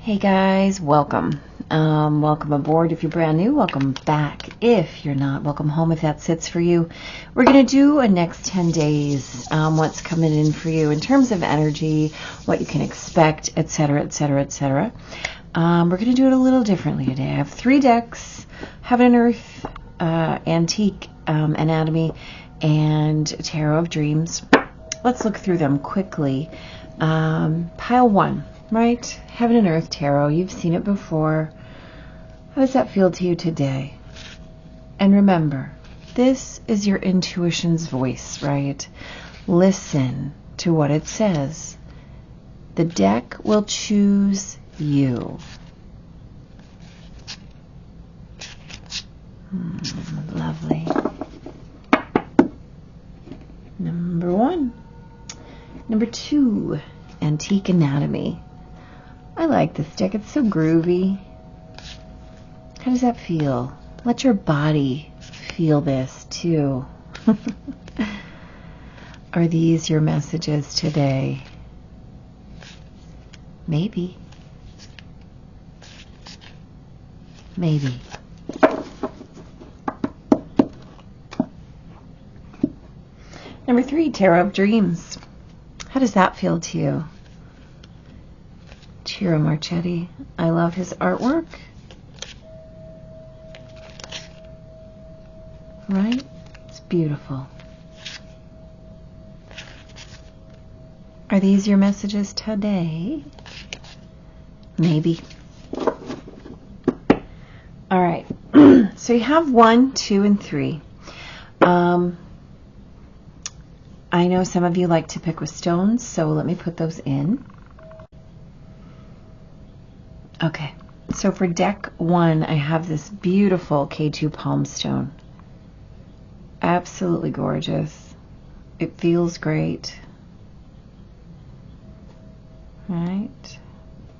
Hey guys, welcome. Welcome aboard if you're brand new. Welcome back if you're not. Welcome home if that sits for you. We're going to do a next 10 days, what's coming in for you in terms of energy, what you can expect, etc., etc., etc. We're going to do it a little differently today. I have 3 decks, Heaven and Earth, Antique, Anatomy, and Tarot of Dreams. Let's look through them quickly. Pile 1. Right? Heaven and Earth Tarot. You've seen it before. How does that feel to you today? And remember, this is your intuition's voice, right? Listen to what it says. The deck will choose you. Lovely. Number 1. Number 2, Antique Anatomy. I like this deck. It's so groovy. How does that feel? Let your body feel this too. Are these your messages today? Maybe. Maybe. Number 3, Tarot of Dreams. How does that feel to you? Ciro Marchetti. I love his artwork. Right? It's beautiful. Are these your messages today? Maybe. All right. So you have 1, 2, and 3. I know some of you like to pick with stones, so let me put those in. Okay, so for deck 1, I have this beautiful K2 palm stone. Absolutely gorgeous. It feels great. All right.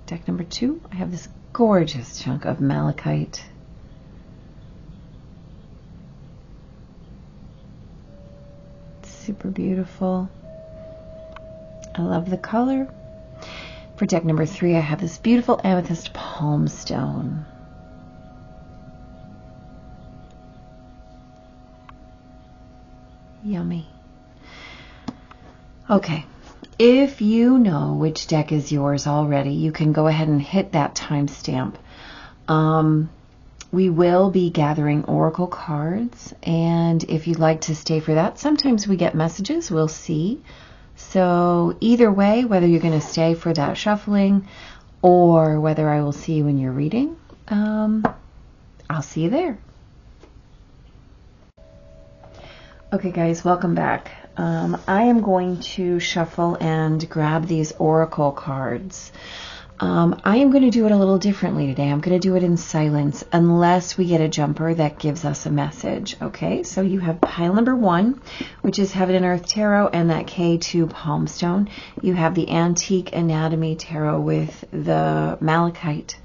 Deck number 2, I have this gorgeous chunk of Malachite. Super beautiful. I love the color. For deck number 3, I have this beautiful Amethyst palm stone. Yummy. Okay, if you know which deck is yours already, you can go ahead and hit that timestamp. We will be gathering oracle cards, and if you'd like to stay for that, sometimes we get messages, we'll see. So either way, whether you're going to stay for that shuffling or whether I will see you in your reading, I'll see you there. Okay guys, welcome back. I am going to shuffle and grab these oracle cards. I am going to do it a little differently today. I'm going to do it in silence unless we get a jumper that gives us a message. Okay, so you have pile number 1, which is Heaven and Earth Tarot and that K2 palm stone. You have the Antique Anatomy Tarot with the Malachite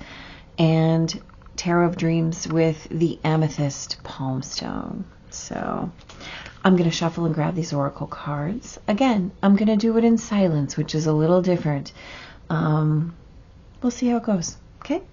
and Tarot of Dreams with the Amethyst palm stone. So I'm going to shuffle and grab these oracle cards. Again, I'm going to do it in silence, which is a little different. We'll see how it goes, okay?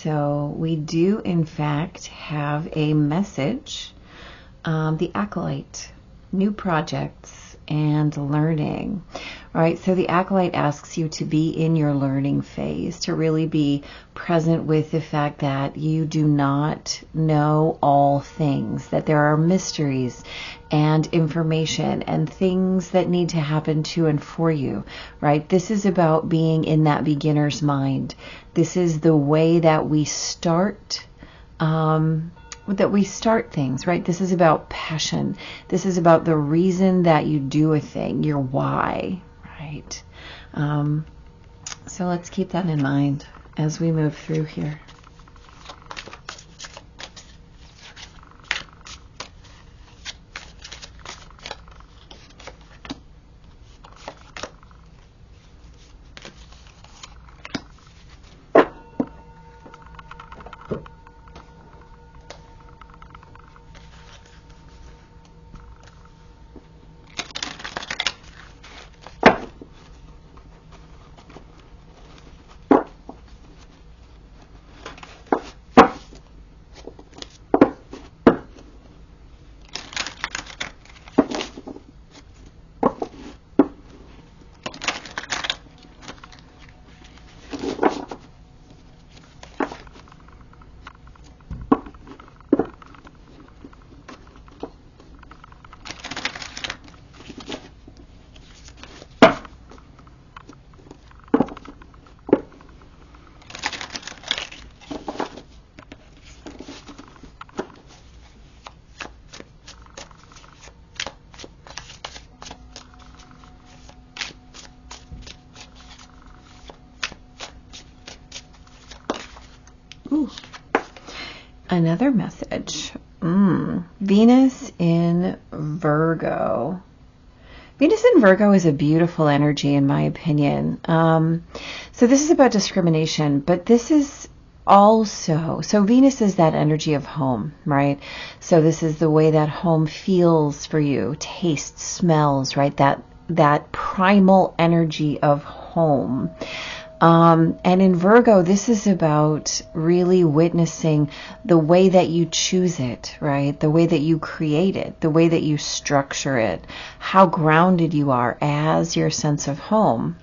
So we do, in fact, have a message. The Acolyte, new projects and learning. All right, so the Acolyte asks you to be in your learning phase, to really be present with the fact that you do not know all things, that there are mysteries and information and things that need to happen to and for you, right? This is about being in that beginner's mind. This is the way that we start things, right? This is about passion. This is about the reason that you do a thing, your why, right? So let's keep that in mind as we move through here. Ooh. Another message. Venus in Virgo. Venus in Virgo is a beautiful energy, in my opinion. So this is about discrimination, but this is also, so Venus is that energy of home, right? So this is the way that home feels for you, tastes, smells, right? That primal energy of home. And in Virgo, this is about really witnessing the way that you choose it, right? The way that you create it, the way that you structure it, how grounded you are as your sense of home.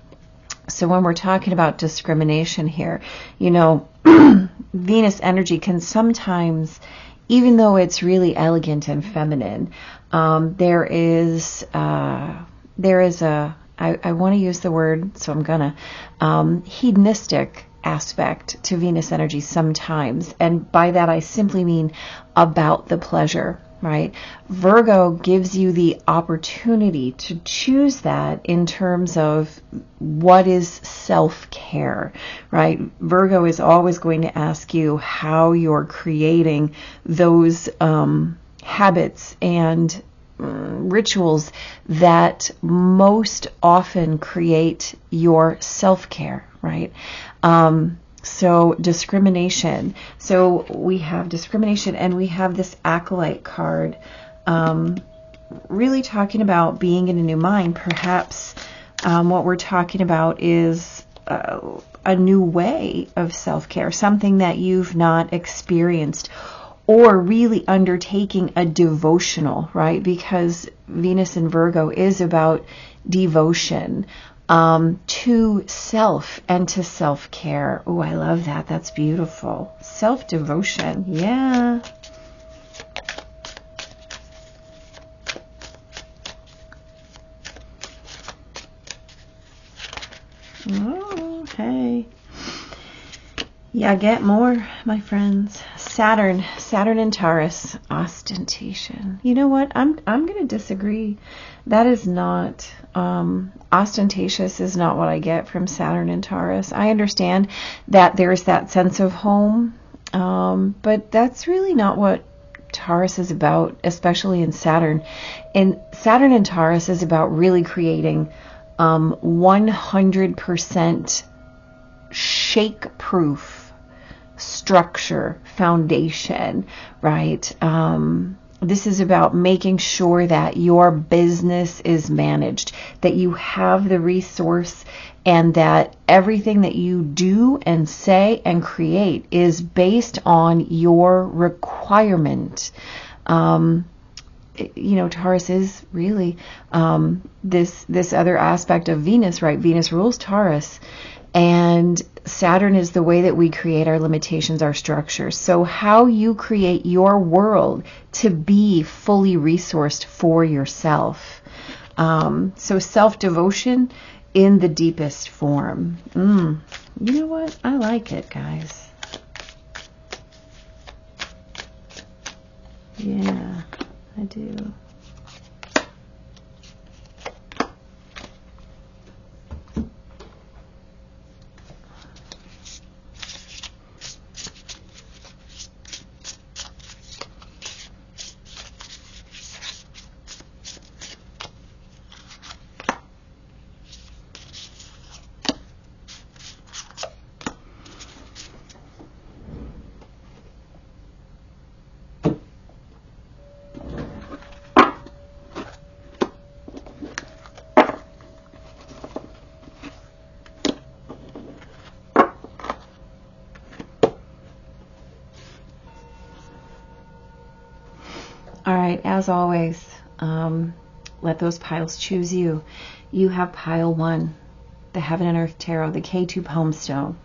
So when we're talking about discrimination here, you know, Venus energy can sometimes, even though it's really elegant and feminine, there is a I want to use the word, so I'm gonna, hedonistic aspect to Venus energy sometimes. And by that, I simply mean about the pleasure, right? Virgo gives you the opportunity to choose that in terms of what is self-care, right? Virgo is always going to ask you how you're creating those habits and rituals that most often create your self-care, right? So discrimination. So we have discrimination, and we have this Acolyte card, really talking about being in a new mind. Perhaps what we're talking about is a new way of self-care, something that you've not experienced, or really undertaking a devotional, right? Because Venus in Virgo is about devotion to self and to self-care. Oh, I love that. That's beautiful. Self-devotion. Yeah. Oh, hey. Yeah, get more, my friends. Saturn and Taurus, ostentation. You know what? I'm going to disagree. That is not ostentatious is not what I get from Saturn and Taurus. I understand that there's that sense of home, but that's really not what Taurus is about, especially in Saturn. And Saturn and Taurus is about really creating 100% shake-proof structure, foundation, right? This is about making sure that your business is managed, that you have the resource, and that everything that you do and say and create is based on your requirement. Taurus is really this other aspect of Venus, right? Venus rules Taurus, and Saturn is the way that we create our limitations, our structures. So how you create your world to be fully resourced for yourself. So self-devotion in the deepest form. You know what? I like it, guys. Yeah, I do. All right, as always, let those piles choose you. You have pile 1, the Heaven and Earth Tarot, the K2 Poem Stone.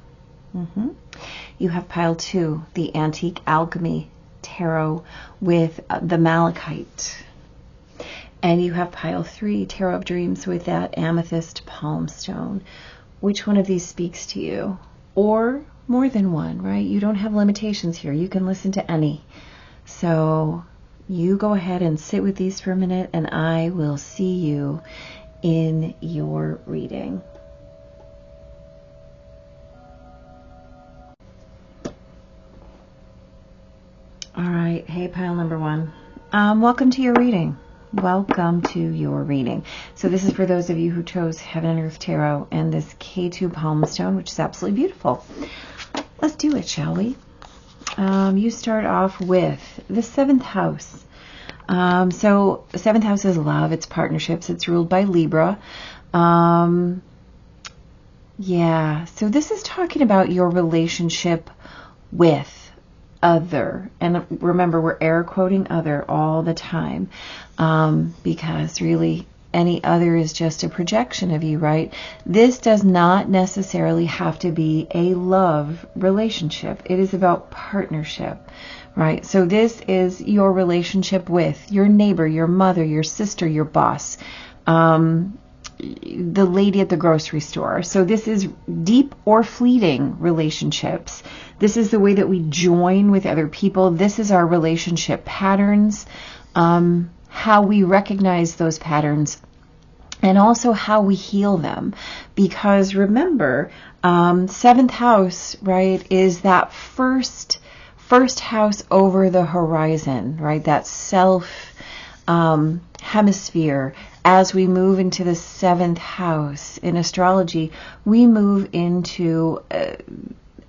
You have pile 2, the Antique Alchemy Tarot with the Malachite. And you have pile 3, Tarot of Dreams with that Amethyst Palm Stone. Which one of these speaks to you? Or more than one, right? You don't have limitations here. You can listen to any. So you go ahead and sit with these for a minute, and I will see you in your reading. All right. Hey, pile number 1. Welcome to your reading. Welcome to your reading. So this is for those of you who chose Heaven and Earth Tarot and this K2 Palm Stone, which is absolutely beautiful. Let's do it, shall we? You start off with the 7th house. So the 7th house is love, it's partnerships, it's ruled by Libra. Yeah, so this is talking about your relationship with other. And remember, we're air quoting other all the time, because really any other is just a projection of you, right? This does not necessarily have to be a love relationship. It is about partnership, right? So this is your relationship with your neighbor, your mother, your sister, your boss, the lady at the grocery store. So this is deep or fleeting relationships. This is the way that we join with other people. This is our relationship patterns, how we recognize those patterns, and also how we heal them. Because remember, 7th house, right, is that first house over the horizon, right? That self hemisphere. As we move into the 7th house in astrology, we move into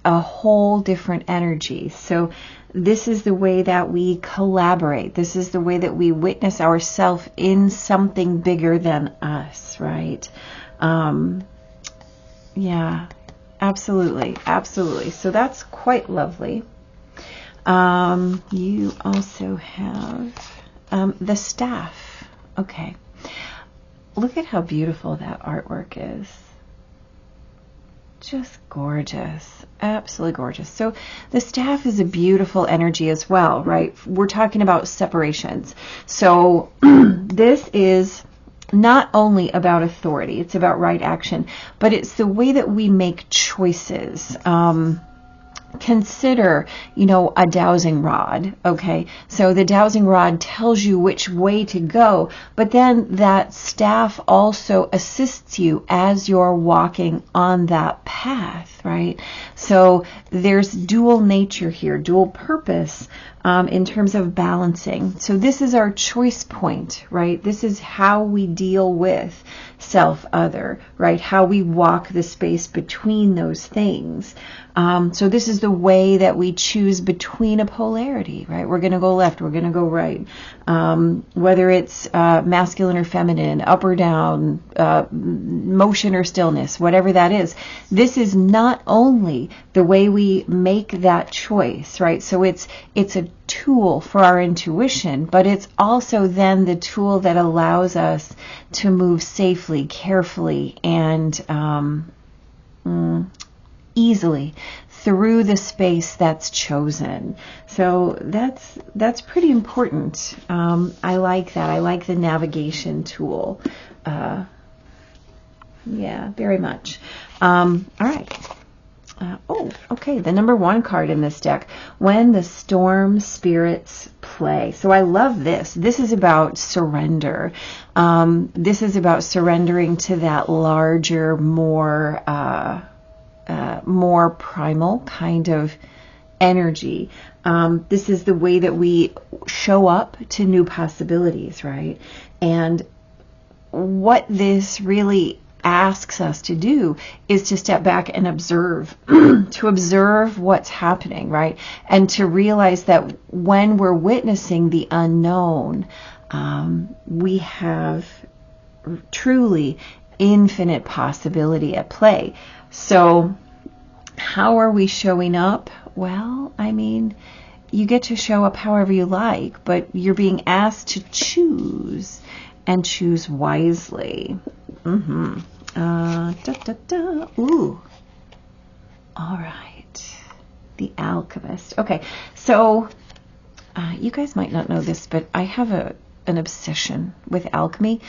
a whole different energy. So this is the way that we collaborate. This is the way that we witness ourselves in something bigger than us, right? Yeah, absolutely, absolutely. So that's quite lovely. You also have the staff. Okay. Look at how beautiful that artwork is. Just gorgeous. Absolutely gorgeous. So the staff is a beautiful energy as well, right? We're talking about separations. So this is not only about authority, it's about right action, but it's the way that we make choices. Consider, a dowsing rod, okay? So the dowsing rod tells you which way to go, but then that staff also assists you as you're walking on that path, right? So there's dual nature here, dual purpose, in terms of balancing. So this is our choice point, right? This is how we deal with self-other, right? How we walk the space between those things. So this is the way that we choose between a polarity, right? We're going to go left, we're going to go right. Whether it's masculine or feminine, up or down, motion or stillness, whatever that is. This is not only the way we make that choice, right? So it's a tool for our intuition, but it's also then the tool that allows us to move safely, carefully, and easily through the space that's chosen. So that's pretty important. I like that. I like the navigation tool. Yeah, very much. All right. Okay. The number 1 card in this deck, when the storm spirits play. So I love this. This is about surrender. This is about surrendering to that larger, more primal kind of energy. This is the way that we show up to new possibilities, right? And what this really asks us to do is to step back and observe, to observe what's happening, right? And to realize that when we're witnessing the unknown, we have truly infinite possibility at play. So how are we showing up? Well, I mean, you get to show up however you like, but you're being asked to choose, and choose wisely. Ooh. All right. The Alchemist. Okay, so you guys might not know this, but I have an obsession with alchemy.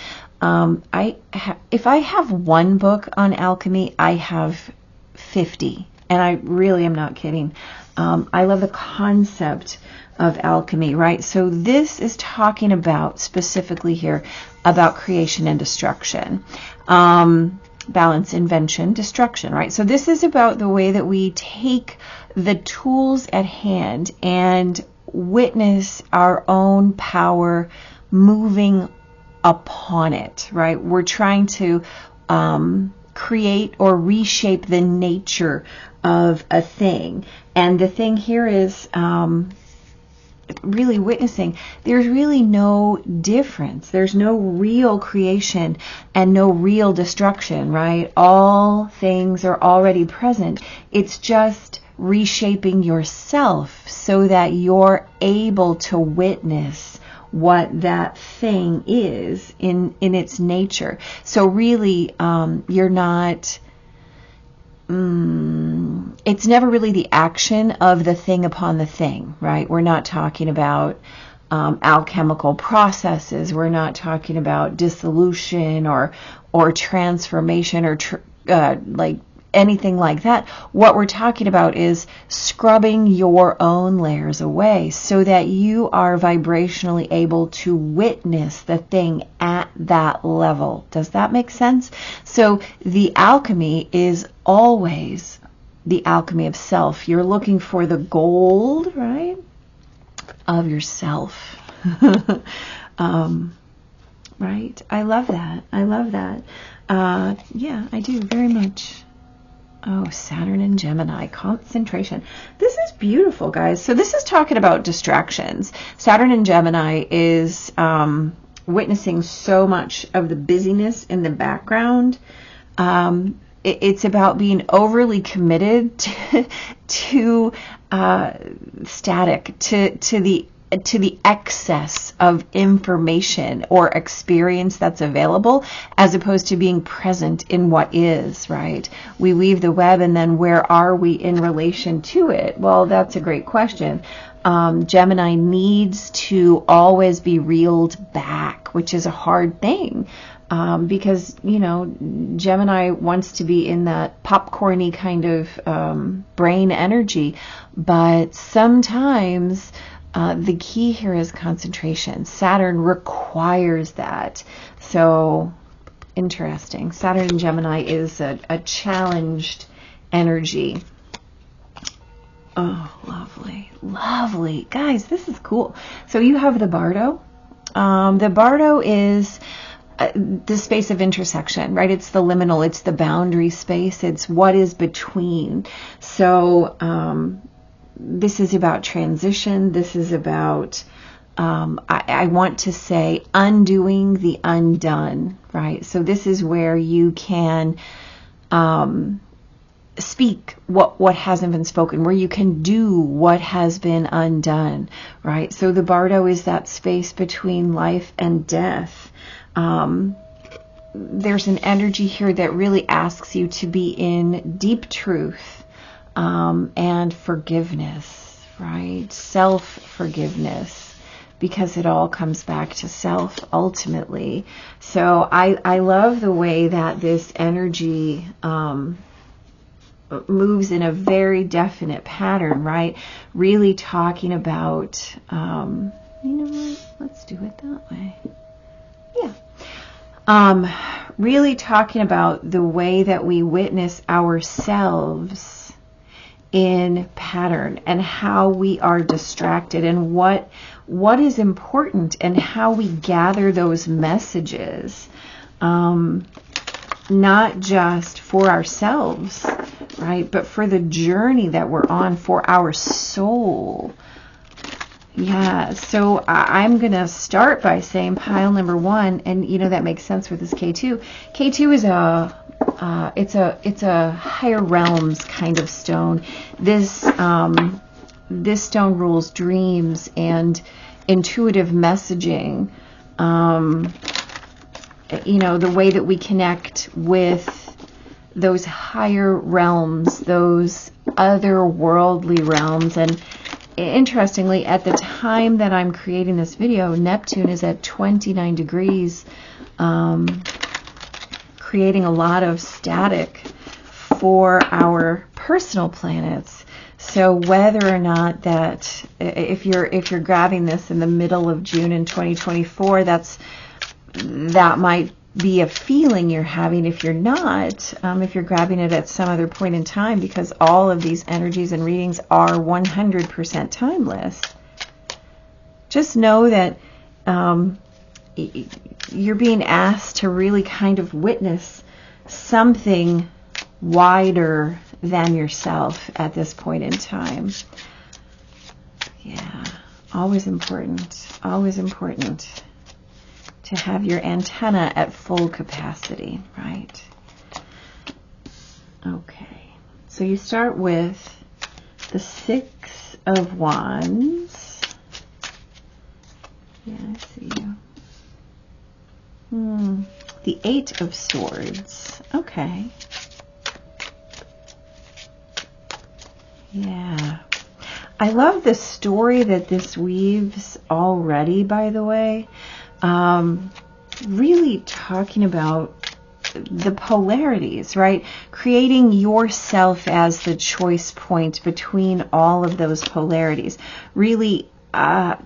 If I have one book on alchemy, I have 50, and I really am not kidding. I love the concept of alchemy, right? So this is talking about, specifically here, about creation and destruction. Balance, invention, destruction, right? So this is about the way that we take the tools at hand and witness our own power moving upon it, right? We're trying to create or reshape the nature of a thing. And the thing here is really witnessing, there's really no difference. There's no real creation and no real destruction, right? All things are already present. It's just reshaping yourself so that you're able to witness what that thing is in its nature. So really, you're not... it's never really the action of the thing upon the thing, right? We're not talking about alchemical processes. We're not talking about dissolution or transformation or like anything like that. What we're talking about is scrubbing your own layers away so that you are vibrationally able to witness the thing at that level. Does that make sense? So the alchemy is always the alchemy of self. You're looking for the gold, right, of yourself. Right? I love that. I love that. Yeah, I do very much. Oh, Saturn and Gemini, concentration. This is beautiful, guys. So this is talking about distractions. Saturn and Gemini is witnessing so much of the busyness in the background. It's about being overly committed to static, to the excess of information or experience that's available, as opposed to being present in what is, right? We weave the web, and then where are we in relation to it? Well, that's a great question. Gemini needs to always be reeled back, which is a hard thing. Because, you know, Gemini wants to be in that popcorny kind of brain energy, but sometimes the key here is concentration. Saturn requires that. So, interesting. Saturn in Gemini is a challenged energy. Oh, lovely. Lovely. Guys, this is cool. So you have the Bardo. The Bardo is... the space of intersection, right? It's the liminal, it's the boundary space, it's what is between. So this is about transition. This is about, I want to say, undoing the undone, right? So this is where you can speak what hasn't been spoken, where you can do what has been undone, right? So the bardo is that space between life and death. There's an energy here that really asks you to be in deep truth and forgiveness, right? Self-forgiveness, because it all comes back to self ultimately. So I love the way that this energy moves in a very definite pattern, right? Really talking about, you know what, let's do it that way. Yeah. Really talking about the way that we witness ourselves in pattern and how we are distracted and what is important and how we gather those messages. Not just for ourselves, right, but for the journey that we're on, for our soul. Yeah, so I'm going to start by saying pile number 1, and you know that makes sense with this K2. K2 is it's a higher realms kind of stone. This stone rules dreams and intuitive messaging. You know, the way that we connect with those higher realms, those otherworldly realms. And interestingly, at the time that I'm creating this video, Neptune is at 29 degrees, creating a lot of static for our personal planets. So whether or not that, if you're grabbing this in the middle of June in 2024, that might be a feeling you're having. If you're not, if you're grabbing it at some other point in time, because all of these energies and readings are 100% timeless, just know that you're being asked to really kind of witness something wider than yourself at this point in time. Yeah, always important, always important to have your antenna at full capacity, right? Okay, so you start with the 6 of Wands. Yeah, I see you. The 8 of Swords. Okay. Yeah. I love the story that this weaves already, by the way. Really talking about the polarities, right? Creating yourself as the choice point between all of those polarities. Really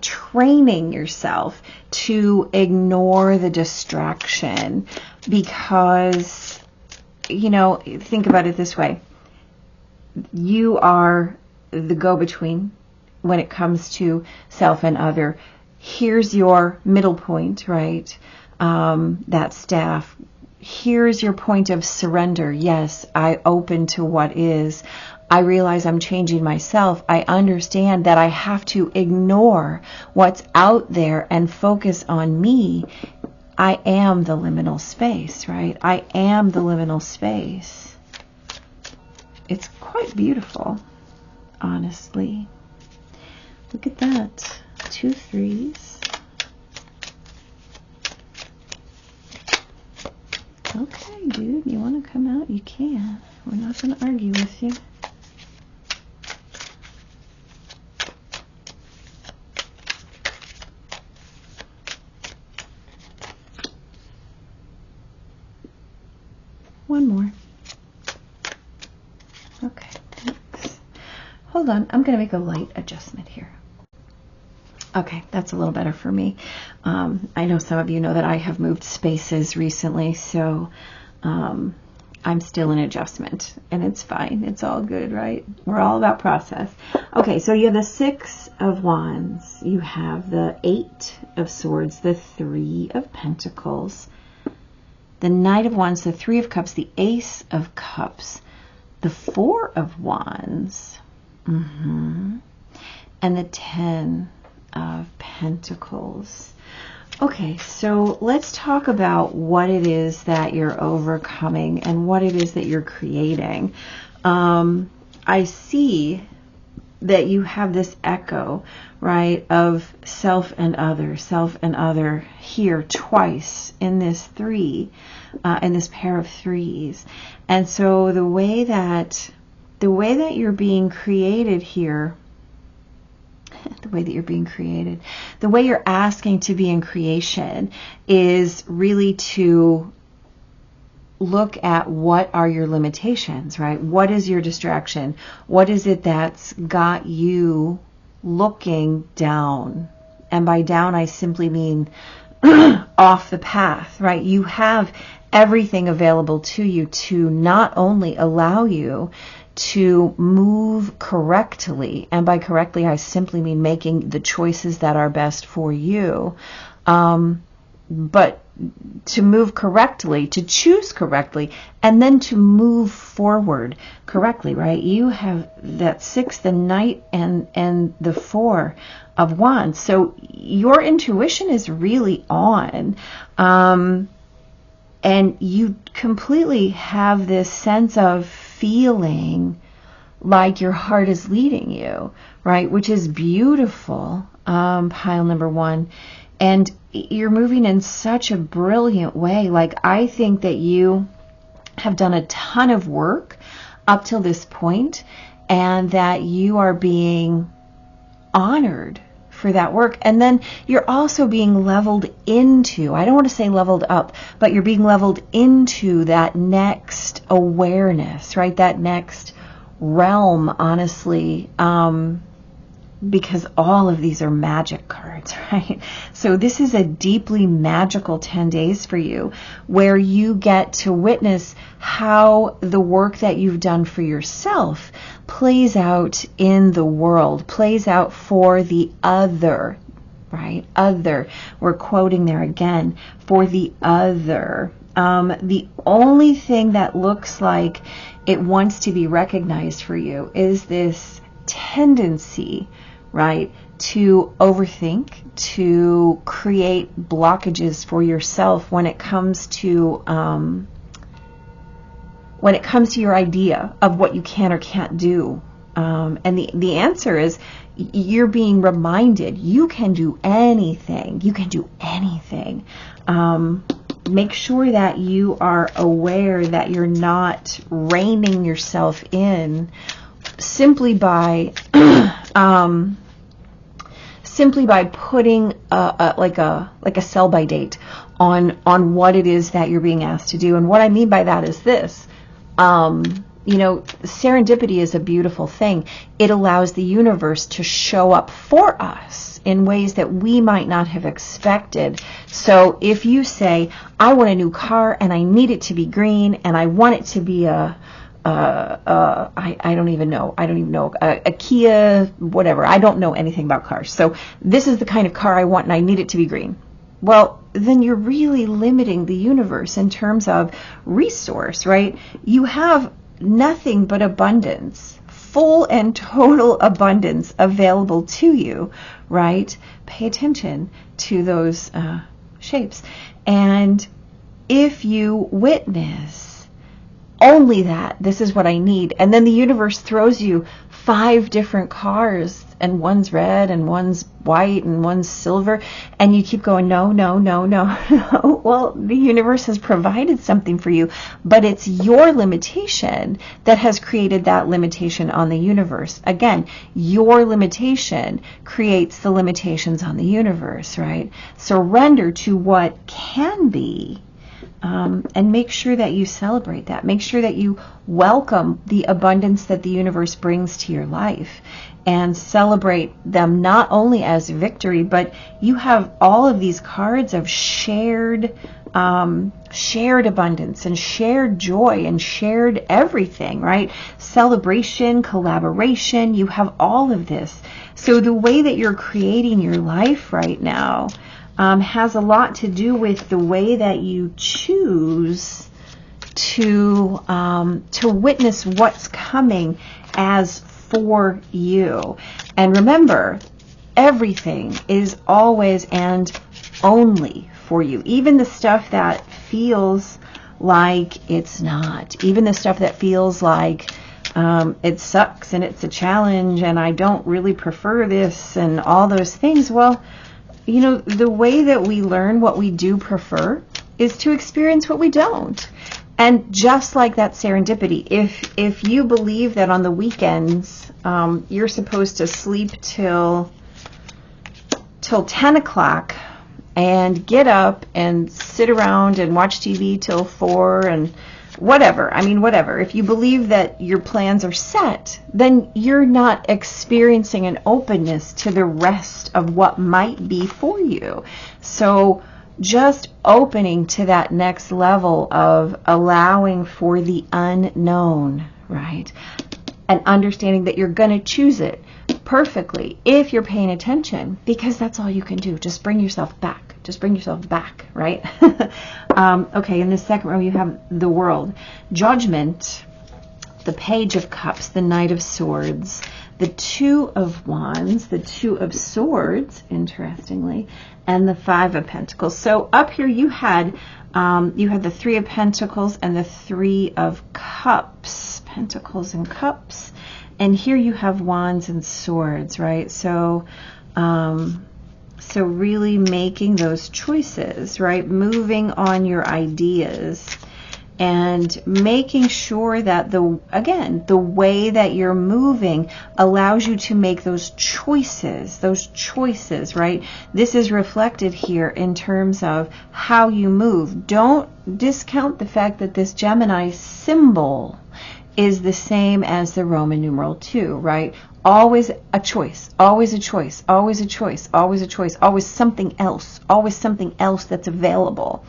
training yourself to ignore the distraction, because, you know, think about it this way. You are the go-between when it comes to self and other. Here's your middle point, right? That staff. Here's your point of surrender. Yes, I open to what is. I realize I'm changing myself. I understand that I have to ignore what's out there and focus on me. I am the liminal space, right? I am the liminal space. It's quite beautiful, honestly. Look at that. 2 3s. Okay, dude, you want to come out? You can. We're not going to argue with you. One more. Okay, thanks. Hold on, I'm going to make a light adjustment here. Okay, that's a little better for me. I know some of you know that I have moved spaces recently, so I'm still in adjustment, and it's fine. It's all good, right? We're all about process. Okay, so you have the 6 of Wands. You have the 8 of Swords, the 3 of Pentacles, the Knight of Wands, the Three of Cups, the Ace of Cups, the Four of Wands, and the Ten of Pentacles. Okay, so let's talk about what it is that you're overcoming and what it is that you're creating. I see that you have this echo, right, of self and other here twice in this three, in this pair of threes. And so the way that you're being created here, the way you're asking to be in creation is really to look at what are your limitations, right? What is your distraction? What is it that's got you looking down? And by down, I simply mean off the path, right? You have everything available to you to not only allow you to move correctly, and by correctly, I simply mean making the choices that are best for you, but to move correctly, to choose correctly, and then to move forward correctly, right? You have that Six, the Knight, and the Four of Wands. So your intuition is really on. And you completely have this sense of feeling like your heart is leading you, right? Which is beautiful, pile number one. And you're moving in such a brilliant way. Like, I think that you have done a ton of work up till this point, and that you are being honored for that work. And then you're also being leveled into, I don't want to say leveled up, but you're being leveled into that next awareness, right? That next realm, honestly, because all of these are magic cards, right? So this is a deeply magical 10 days for you, where you get to witness how the work that you've done for yourself plays out in the world, plays out for the other, right? Other. We're quoting there again, for the other. The only thing that looks like it wants to be recognized for you is this tendency, right, to overthink, to create blockages for yourself when it comes to your idea of what you can or can't do. And the answer is, you're being reminded you can do anything. You can do anything. Make sure that you are aware that you're not reining yourself in simply by putting like a sell by date on what it is that you're being asked to do. And what I mean by that is this. Serendipity is a beautiful thing. It allows the universe to show up for us in ways that we might not have expected. So if you say, I want a new car and I need it to be green and I want it to be I don't even know, a Kia, whatever. I don't know anything about cars. So this is the kind of car I want and I need it to be green. Well, then you're really limiting the universe in terms of resource, right? You have nothing but abundance, full and total abundance available to you, right? Pay attention to those shapes. And if you witness only that, this is what I need, and then the universe throws you 5 different cars, and one's red and one's white and one's silver, and you keep going, no. Well, the universe has provided something for you, but it's your limitation that has created that limitation on the universe. Again, your limitation creates the limitations on the universe, right? Surrender to what can be. And make sure that you celebrate that. Make sure that you welcome the abundance that the universe brings to your life, and celebrate them not only as victory, but you have all of these cards of shared abundance and shared joy and shared everything, right? Celebration, collaboration, you have all of this. So the way that you're creating your life right now, has a lot to do with the way that you choose to witness what's coming as for you. And remember, everything is always and only for you. Even the stuff that feels like it's not. Even the stuff that feels like it sucks and it's a challenge and I don't really prefer this and all those things. Well, you know, the way that we learn what we do prefer is to experience what we don't. And just like that serendipity, if you believe that on the weekends you're supposed to sleep till 10 o'clock and get up and sit around and watch TV till 4 and whatever, I mean, whatever. If you believe that your plans are set, then you're not experiencing an openness to the rest of what might be for you. So just opening to that next level of allowing for the unknown, right? And understanding that you're going to choose it perfectly if you're paying attention, because that's all you can do. Just bring yourself back. Just bring yourself back, right? Okay, in the second row you have the World. Judgment, the Page of Cups, the Knight of Swords, the Two of Wands, the Two of Swords, interestingly, and the Five of Pentacles. So up here you had the Three of Pentacles and the Three of Cups, Pentacles and Cups, and here you have Wands and Swords, right? So so really making those choices, right? Moving on your ideas and making sure that the way that you're moving allows you to make those choices, right? This is reflected here in terms of how you move. Don't discount the fact that this Gemini symbol is the same as the Roman numeral 2, right? Always a choice, always a choice, always a choice, always a choice, always something else that's available.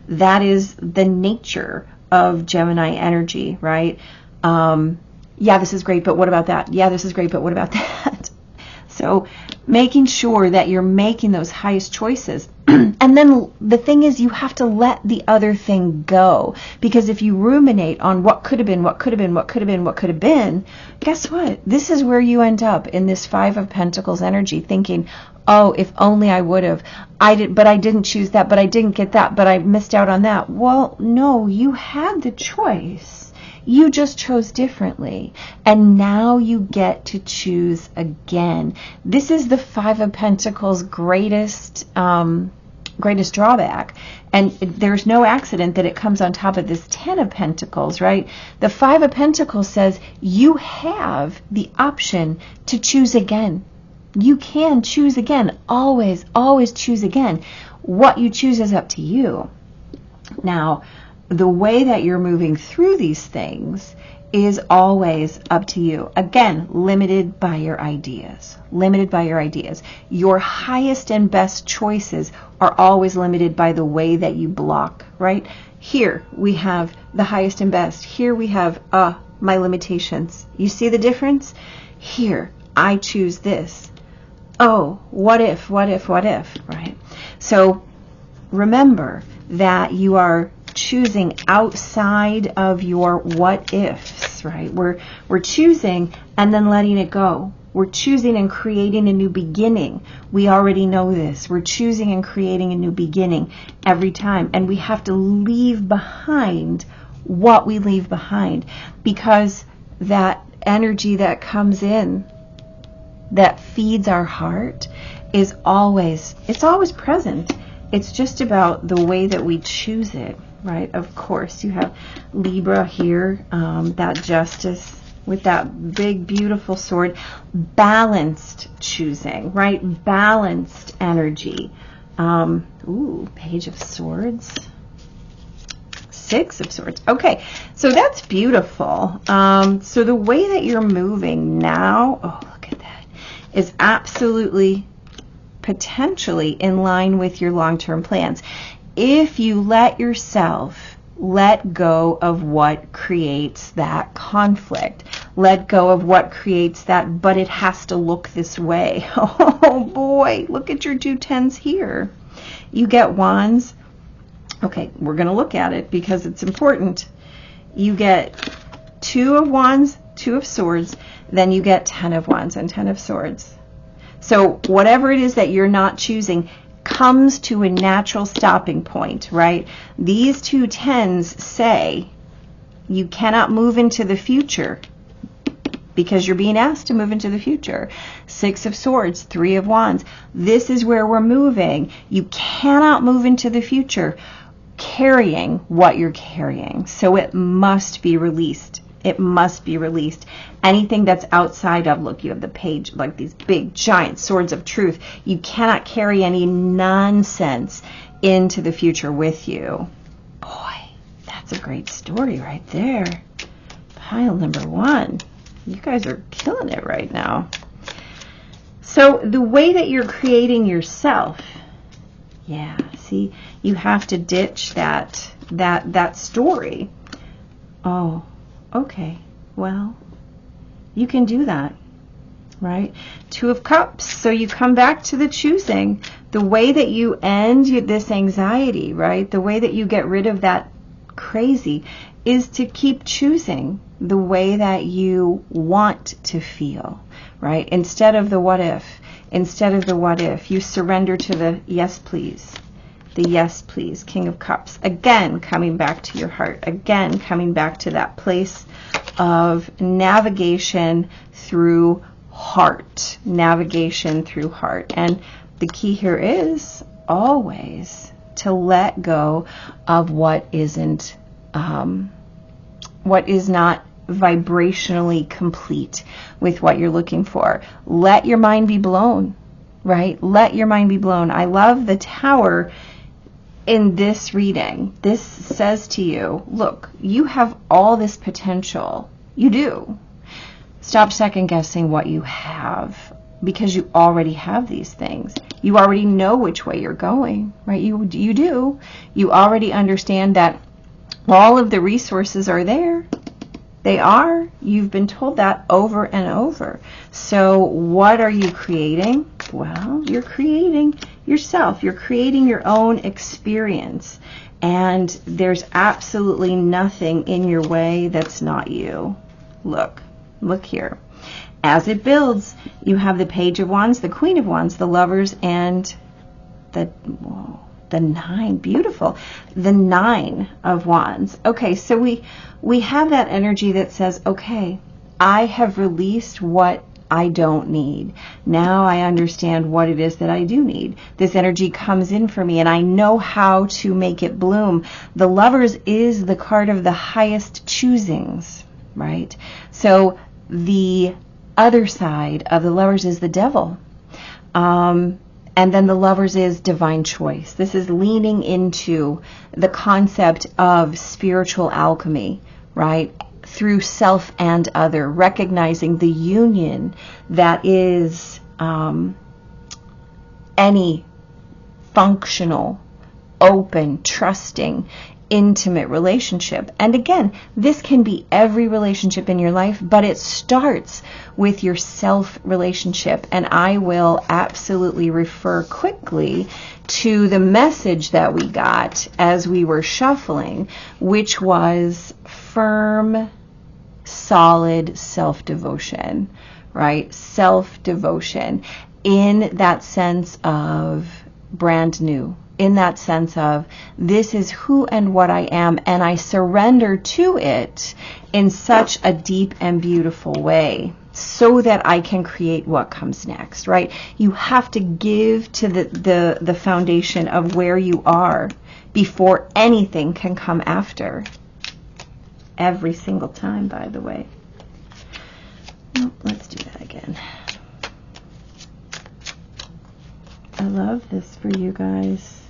That is the nature of Gemini energy, right? Yeah, this is great, but what about that? Yeah, this is great, but what about that? So making sure that you're making those highest choices. And then the thing is, you have to let the other thing go. Because if you ruminate on what could have been, what could have been, what could have been, what could have been, guess what? This is where you end up in this Five of Pentacles energy, thinking, oh, if only I would have. But I didn't choose that, but I didn't get that, but I missed out on that. Well, no, you had the choice. You just chose differently. And now you get to choose again. This is the Five of Pentacles' greatest drawback. And there's no accident that it comes on top of this Ten of Pentacles, right? The Five of Pentacles says you have the option to choose again. You can choose again. Always, always choose again. What you choose is up to you. Now, the way that you're moving through these things is always up to you. Again, limited by your ideas. Limited by your ideas. Your highest and best choices are always limited by the way that you block, right? Here we have the highest and best. Here we have my limitations. You see the difference? Here, I choose this. Oh, what if, right? So remember that you are choosing outside of your what ifs, right? We're choosing and then letting it go. We're choosing and creating a new beginning. We already know this. We're choosing and creating a new beginning every time. And we have to leave behind what we leave behind, because that energy that comes in that feeds our heart is always present. It's just about the way that we choose it, right? Of course, you have Libra here, that Justice with that big, beautiful sword. Balanced choosing, right? Balanced energy. Page of Swords. Six of Swords. Okay, so that's beautiful. So the way that you're moving now, oh, look at that, is absolutely potentially in line with your long-term plans. If you let yourself let go of what creates that conflict, let go of what creates that, but it has to look this way. Oh boy, look at your 2 10s here. You get Wands. Okay, we're going to look at it because it's important. You get 2 of Wands, 2 of Swords, then you get 10 of Wands and 10 of Swords. So whatever it is that you're not choosing comes to a natural stopping point, right? These 2 tens say you cannot move into the future because you're being asked to move into the future. 6 of Swords, 3 of Wands. This is where we're moving. You cannot move into the future carrying what you're carrying. So it must be released. It must be released. Anything that's outside of, look, you have the page, like these big, giant swords of truth. You cannot carry any nonsense into the future with you. Boy, that's a great story right there. Pile number 1. You guys are killing it right now. So the way that you're creating yourself, yeah, see, you have to ditch that story. Oh, okay, well, you can do that, right? 2 of Cups. So you come back to the choosing. The way that you end this anxiety, right? The way that you get rid of that crazy is to keep choosing the way that you want to feel, right? Instead of the what if. Instead of the what if, you surrender to the yes, please. The yes, please. King of Cups. Again, coming back to your heart. Again, coming back to that place of navigation through heart. Navigation through heart. And the key here is always to let go of what isn't, what is not vibrationally complete with what you're looking for. Let your mind be blown, right? Let your mind be blown. I love the Tower in this reading. This says to you, look, you have all this potential. You do. Stop second guessing what you have, because you already have these things. You already know which way you're going, right? You do. You already understand that all of the resources are there. They are. You've been told that over and over. So what are you creating? Well, you're creating yourself. You're creating your own experience. And there's absolutely nothing in your way that's not you. Look here. As it builds, you have the Page of Wands, the Queen of Wands, the Lovers, and the 9. Beautiful. The 9 of Wands. Okay, so we have that energy that says, okay, I have released what I don't need. Now I understand what it is that I do need. This energy comes in for me and I know how to make it bloom. The Lovers is the card of the highest choosings, right? So the other side of the Lovers is the Devil. And then the Lovers is divine choice. This is leaning into the concept of spiritual alchemy, right? Through self and other, recognizing the union that is any functional, open, trusting, intimate relationship. And again, this can be every relationship in your life, but it starts with your self relationship. And I will absolutely refer quickly to the message that we got as we were shuffling, which was firm, solid self-devotion, right? Self-devotion in that sense of brand new, in that sense of this is who and what I am, and I surrender to it in such a deep and beautiful way so that I can create what comes next, right? You have to give to the foundation of where you are before anything can come after. Every single time, by the way. Oh, let's do that again. I love this for you guys.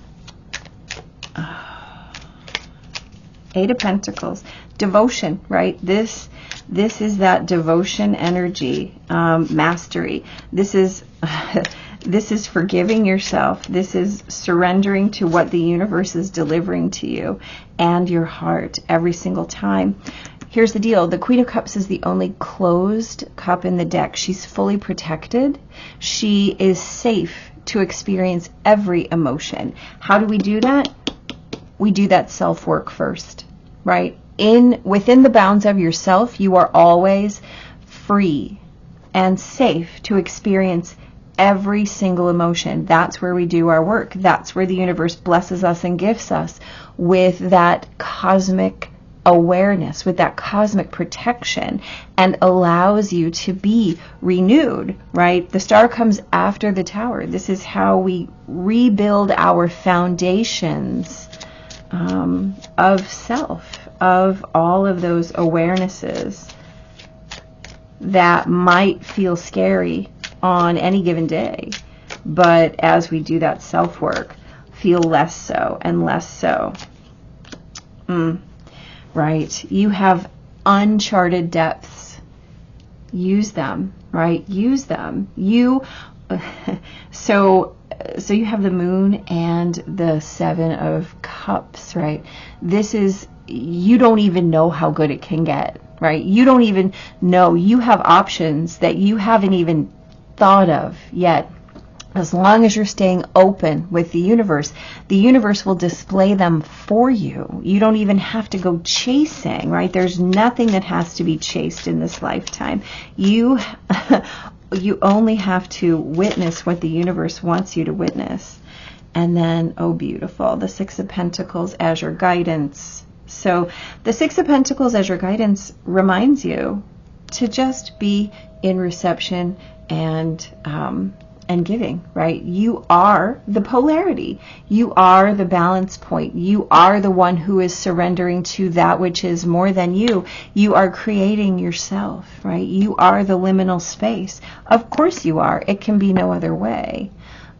Oh. 8 of Pentacles. Devotion, right? This is that devotion energy, mastery. This is forgiving yourself. This is surrendering to what the universe is delivering to you and your heart every single time. Here's the deal. The Queen of Cups is the only closed cup in the deck. She's fully protected. She is safe to experience every emotion. How do we do that? We do that self-work first, right? Within the bounds of yourself, you are always free and safe to experience every single emotion. That's where we do our work. That's where the universe blesses us and gifts us with that cosmic awareness, with that cosmic protection, and allows you to be renewed, right? The star comes after the tower. This is how we rebuild our foundations of self, of all of those awarenesses that might feel scary on any given day, but as we do that self-work, feel less so and less so. Right? You have uncharted depths. Use them, right? Use them. So you have the moon and the 7 of Cups, right? This is, you don't even know how good it can get, right? You don't even know. You have options that you haven't even thought of yet. As long as you're staying open with the universe will display them for you. You don't even have to go chasing, right? There's nothing that has to be chased in this lifetime. You only have to witness what the universe wants you to witness. And then, oh, beautiful, the 6 of Pentacles as your guidance. So the 6 of Pentacles as your guidance reminds you to just be in reception and giving, right? You are the polarity. You are the balance point. You are the one who is surrendering to that which is more than you. You are creating yourself, right? You are the liminal space. Of course you are. It can be no other way.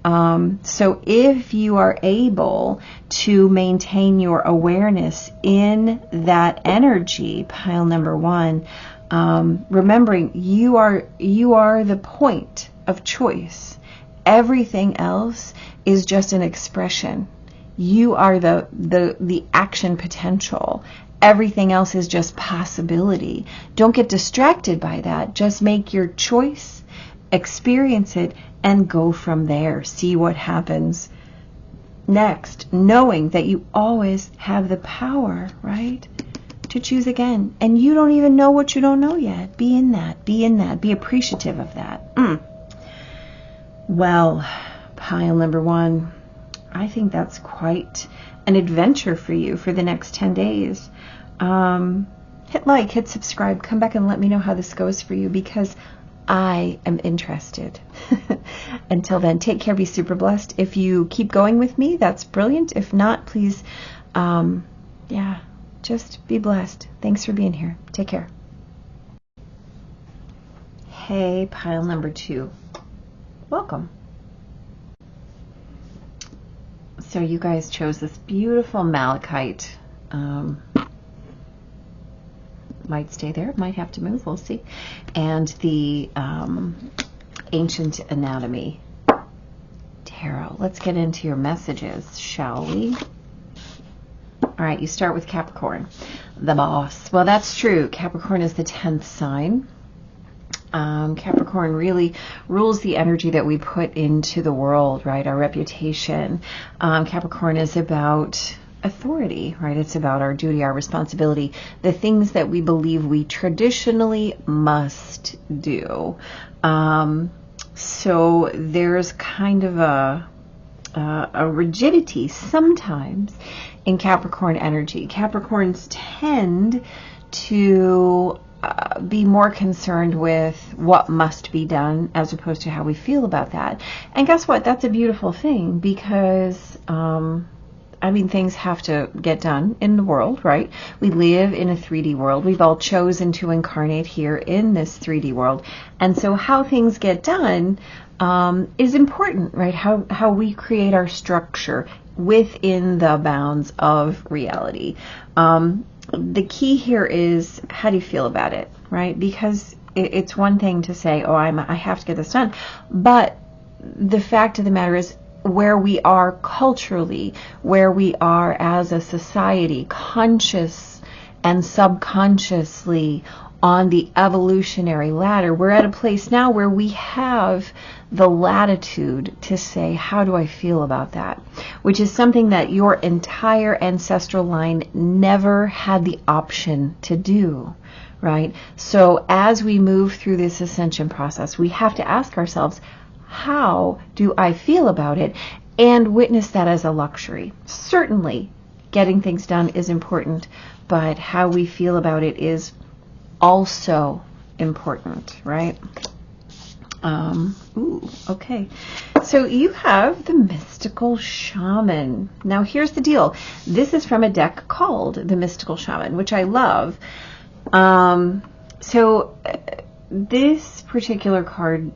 So if you are able to maintain your awareness in that energy, pile number 1, remembering you are the point of choice. Everything else is just an expression. You are the action potential. Everything else is just possibility. Don't get distracted by that. Just make your choice, experience it, and go from there. See what happens next, knowing that you always have the power, right, to choose again. And you don't even know what you don't know yet. Be in that. Be in that. Be appreciative of that. Well, pile number 1, I think that's quite an adventure for you for the next 10 days. Hit like, hit subscribe, come back and let me know how this goes for you, because I am interested. Until then, take care, be super blessed. If you keep going with me, that's brilliant. If not, please, just be blessed. Thanks for being here. Take care. Hey, pile number 2. Welcome. So you guys chose this beautiful Malachite. Might stay there, might have to move, we'll see. And the Ancient Anatomy Tarot. Let's get into your messages, shall we? All right, you start with Capricorn, the boss. Well, that's true. Capricorn is the 10th sign. Capricorn really rules the energy that we put into the world, right? Our reputation. Capricorn is about authority, right? It's about our duty, our responsibility, the things that we believe we traditionally must do. So there's kind of a rigidity sometimes in Capricorn energy. Capricorns tend to be more concerned with what must be done as opposed to how we feel about that. And guess what? That's a beautiful thing, because things have to get done in the world, right? We live in a 3D world. We've all chosen to incarnate here in this 3D world. And so how things get done is important, right? How we create our structure within the bounds of reality. The key here is, how do you feel about it, right? Because it's one thing to say, oh, I have to get this done. But the fact of the matter is, where we are culturally, where we are as a society, conscious and subconsciously, on the evolutionary ladder. We're at a place now where we have the latitude to say, how do I feel about that? Which is something that your entire ancestral line never had the option to do, right? So as we move through this ascension process, we have to ask ourselves, how do I feel about it? And witness that as a luxury. Certainly, getting things done is important, but how we feel about it is also important, right? Okay. So you have the Mystical Shaman. Now here's the deal. This is from a deck called the Mystical Shaman, which I love. So this particular card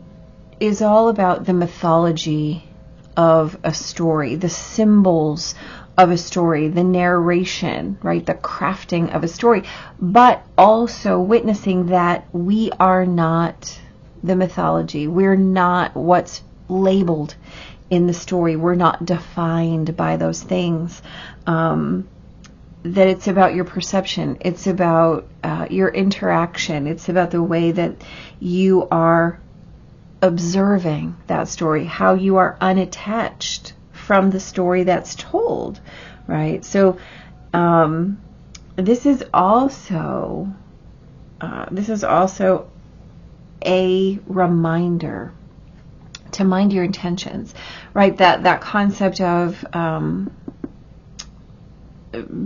is all about the mythology of a story, the symbols of a story, the narration, right? The crafting of a story, but also witnessing that we are not the mythology. We're not what's labeled in the story. We're not defined by those things. That it's about your perception. It's about your interaction. It's about the way that you are observing that story, how you are unattached from the story that's told, right? So this is also a reminder to mind your intentions, right? That concept of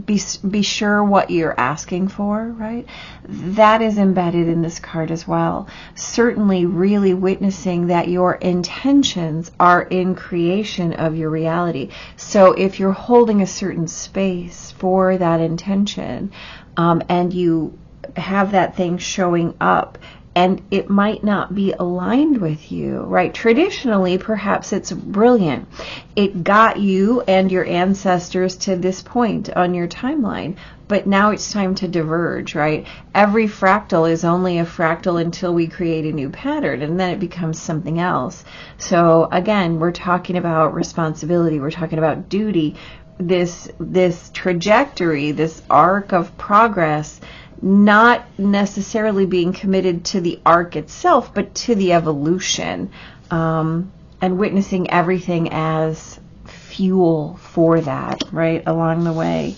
be sure what you're asking for, right? That is embedded in this card as well. Certainly really witnessing that your intentions are in creation of your reality. So if you're holding a certain space for that intention, and you have that thing showing up, and it might not be aligned with you, right? Traditionally, perhaps it's brilliant. It got you and your ancestors to this point on your timeline, but now it's time to diverge, right? Every fractal is only a fractal until we create a new pattern, and then it becomes something else. So again, we're talking about responsibility. We're talking about duty. This trajectory, this arc of progress, not necessarily being committed to the arc itself, but to the evolution, and witnessing everything as fuel for that, right, along the way.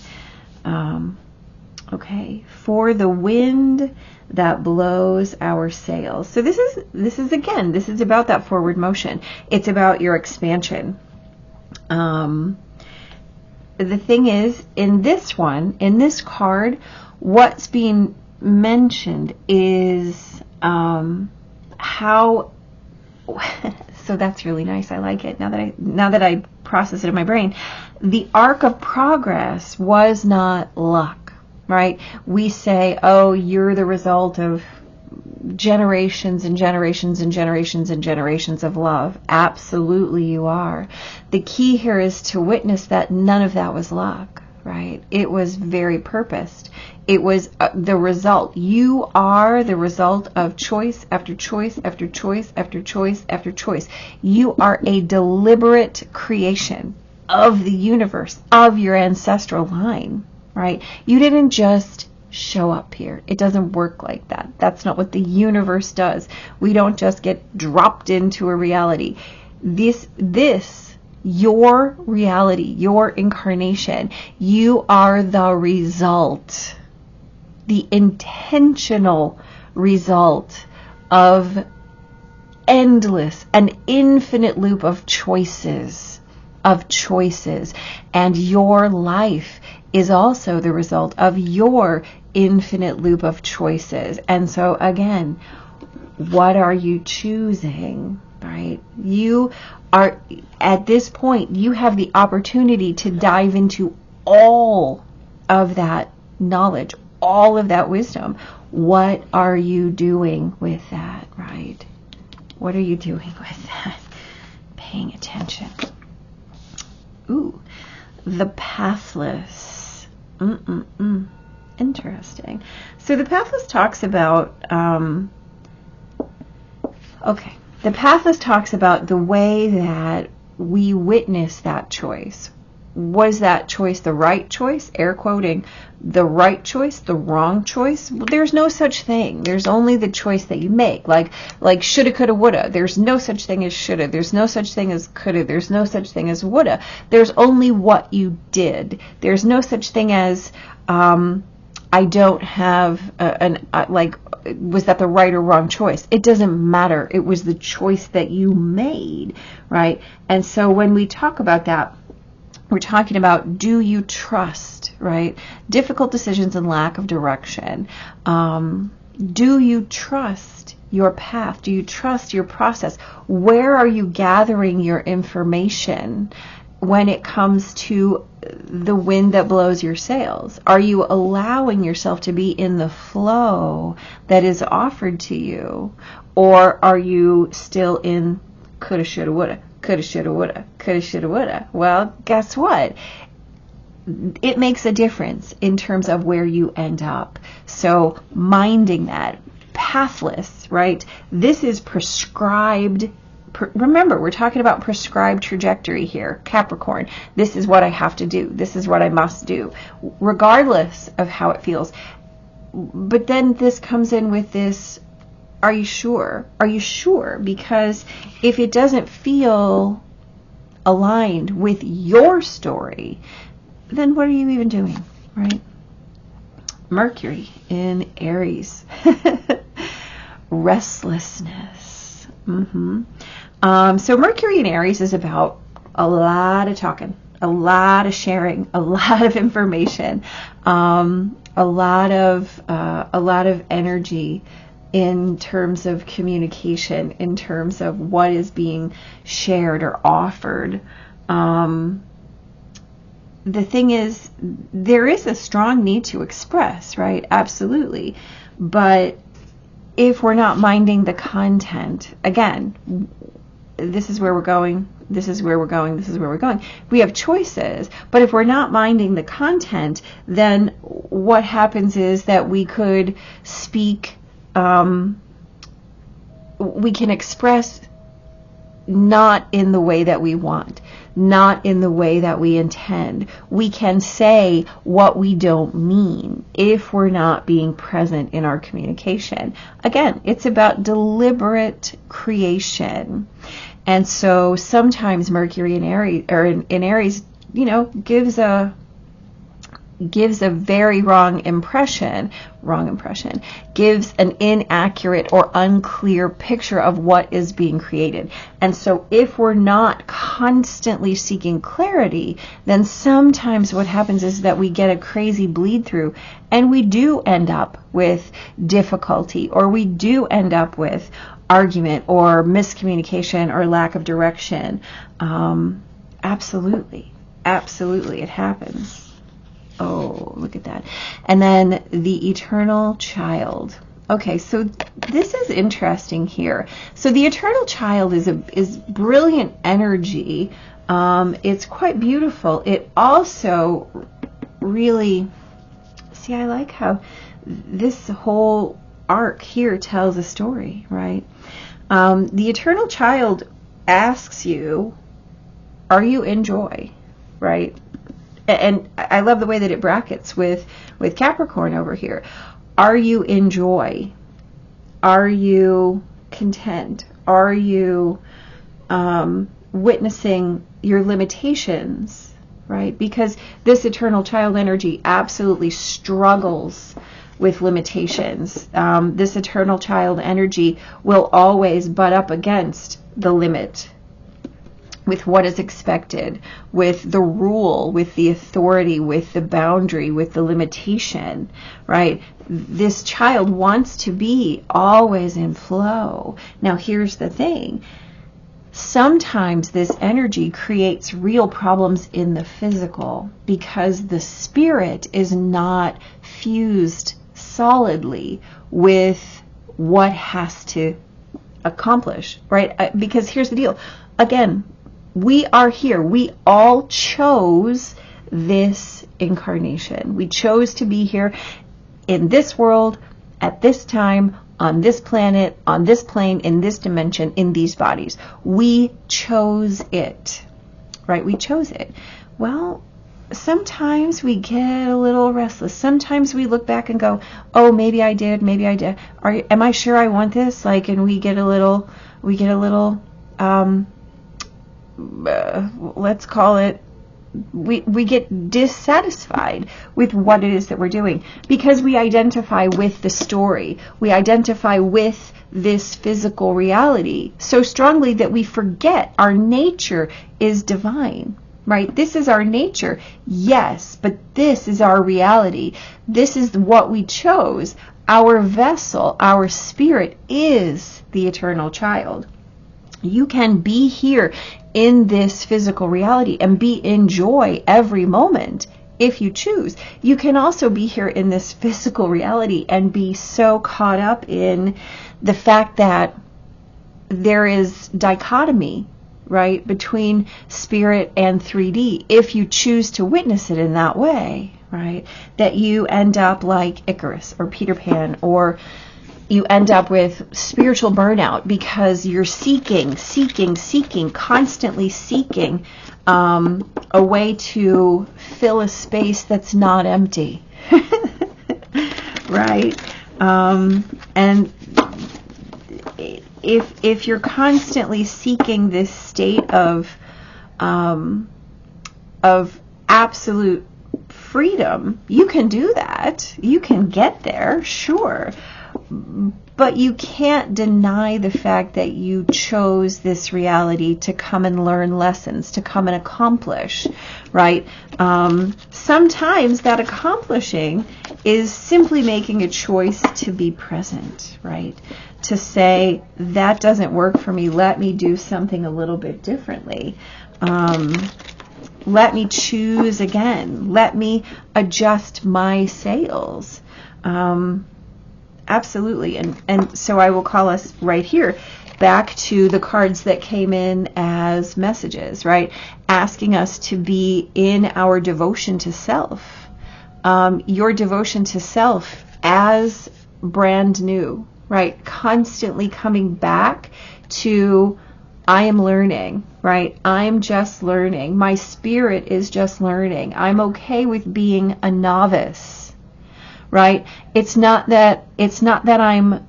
Okay, for the wind that blows our sails. So this is about that forward motion. It's about your expansion. The thing is, in this card, what's being mentioned is how. So that's really nice. I like it. Now that I process it in my brain, the arc of progress was not luck, right? We say, oh, you're the result of generations and generations and generations and generations of love. Absolutely, you are. The key here is to witness that none of that was luck. Right? It was very purposed. It was the result. You are the result of choice after choice after choice after choice after choice. You are a deliberate creation of the universe, of your ancestral line, right? You didn't just show up here. It doesn't work like that. That's not what the universe does. We don't just get dropped into a reality. Your reality, your incarnation, you are the result, the intentional result of endless, an infinite loop of choices, and your life is also the result of your infinite loop of choices. And so again, what are you choosing, right? You are, at this point, you have the opportunity to dive into all of that knowledge, all of that wisdom. What are you doing with that, right? What are you doing with that? Paying attention. Ooh, the pathless. Interesting. So the pathless talks about, the pathless talks about the way that we witness that choice. Was that choice the right choice? Air quoting, the right choice, the wrong choice? Well, there's no such thing. There's only the choice that you make. Like shoulda, coulda, woulda. There's no such thing as shoulda. There's no such thing as coulda. There's no such thing as woulda. There's only what you did. There's no such thing as I don't have was that the right or wrong choice? It doesn't matter. It was the choice that you made, right? And so when we talk about that, we're talking about, do you trust, right? Difficult decisions and lack of direction. Do you trust your path? Do you trust your process? Where are you gathering your information when it comes to the wind that blows your sails? Are you allowing yourself to be in the flow that is offered to you? Or are you still in coulda, shoulda, woulda? Coulda, shoulda, woulda. Coulda, shoulda, woulda. Well, guess what? It makes a difference in terms of where you end up. So minding that, pathless, right? This is prescribed. Remember, we're talking about prescribed trajectory here. Capricorn, this is what I have to do. This is what I must do, regardless of how it feels. But then this comes in with this, are you sure? Are you sure? Because if it doesn't feel aligned with your story, then what are you even doing, right? Mercury in Aries. Restlessness. So Mercury in Aries is about a lot of talking, a lot of sharing, a lot of information, a lot of energy in terms of communication, in terms of what is being shared or offered. The thing is, there is a strong need to express, right? Absolutely. But if we're not minding the content, again, this is where we're going, this is where we're going, this is where we're going. We have choices, but if we're not minding the content, then what happens is that we could speak, we can express not in the way that we want, not in the way that we intend. We can say what we don't mean if we're not being present in our communication. Again, it's about deliberate creation. And so sometimes Mercury in Aries, or in Aries, gives a very wrong impression, gives an inaccurate or unclear picture of what is being created. And so if we're not constantly seeking clarity, then sometimes what happens is that we get a crazy bleed through, and we do end up with difficulty, or we do end up with argument or miscommunication or lack of direction. Absolutely, it happens. Oh, look at that. And then the eternal child. Okay, so this is interesting here. So the eternal child is brilliant energy. It's quite beautiful. It also really, see, I like how this whole arc here tells a story, right? The eternal child asks you, are you in joy, right? And I love the way that it brackets with Capricorn over here. Are you in joy? Are you content? Are you witnessing your limitations, right? Because this eternal child energy absolutely struggles with limitations. This eternal child energy will always butt up against the limit, with what is expected, with the rule, with the authority, with the boundary, with the limitation, right? This child wants to be always in flow. Now, here's the thing. Sometimes this energy creates real problems in the physical because the spirit is not fused solidly with what has to accomplish, right? Because here's the deal. Again, we are here. We all chose this incarnation. We chose to be here in this world, at this time, on this planet, on this plane, in this dimension, in these bodies. We chose it. right? We chose it. Well, sometimes we get a little restless. Sometimes we look back and go, oh, maybe I did. Am I sure I want this? Like, and we get a little, let's call it, we get dissatisfied with what it is that we're doing, because we identify with the story. We identify with this physical reality so strongly that we forget our nature is divine, right? This is our nature, yes, but this is our reality. This is what we chose. Our vessel, our spirit is the eternal child. You can be here in this physical reality and be in joy every moment if you choose. You can also be here in this physical reality and be so caught up in the fact that there is dichotomy, right, between spirit and 3D. If you choose to witness it in that way, right, that you end up like Icarus or Peter Pan, or you end up with spiritual burnout because you're seeking, constantly seeking a way to fill a space that's not empty, right? And if you're constantly seeking this state of absolute freedom, you can do that. You can get there, sure. But you can't deny the fact that you chose this reality to come and learn lessons, to come and accomplish, right? Sometimes that accomplishing is simply making a choice to be present, right? To say, that doesn't work for me. Let me do something a little bit differently. Let me choose again. Let me adjust my sails. Absolutely. And so I will call us right here back to the cards that came in as messages, right? Asking us to be in our devotion to self. Your devotion to self as brand new, right? Constantly coming back to, I am learning, right? I'm just learning. My spirit is just learning. I'm okay with being a novice. Right? It's not that I'm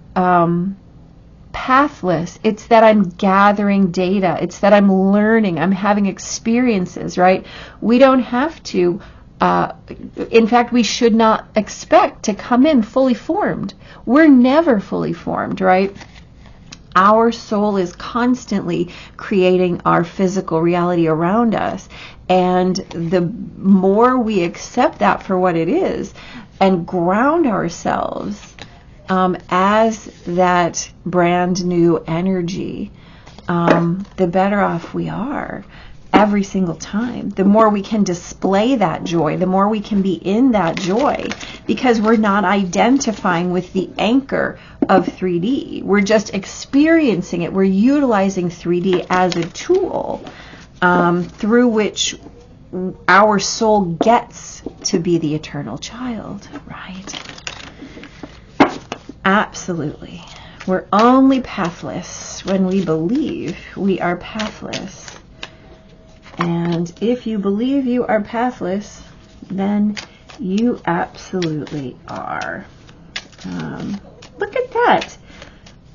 pathless. It's that I'm gathering data. It's that I'm learning. I'm having experiences, right? We don't have to, in fact, we should not expect to come in fully formed. We're never fully formed, right? Our soul is constantly creating our physical reality around us. And the more we accept that for what it is, and ground ourselves as that brand new energy, the better off we are every single time. The more we can display that joy, the more we can be in that joy, because we're not identifying with the anchor of 3D. We're just experiencing it. We're utilizing 3D as a tool through which our soul gets to be the eternal child, right? Absolutely. We're only pathless when we believe we are pathless. And if you believe you are pathless, then you absolutely are. Look at that.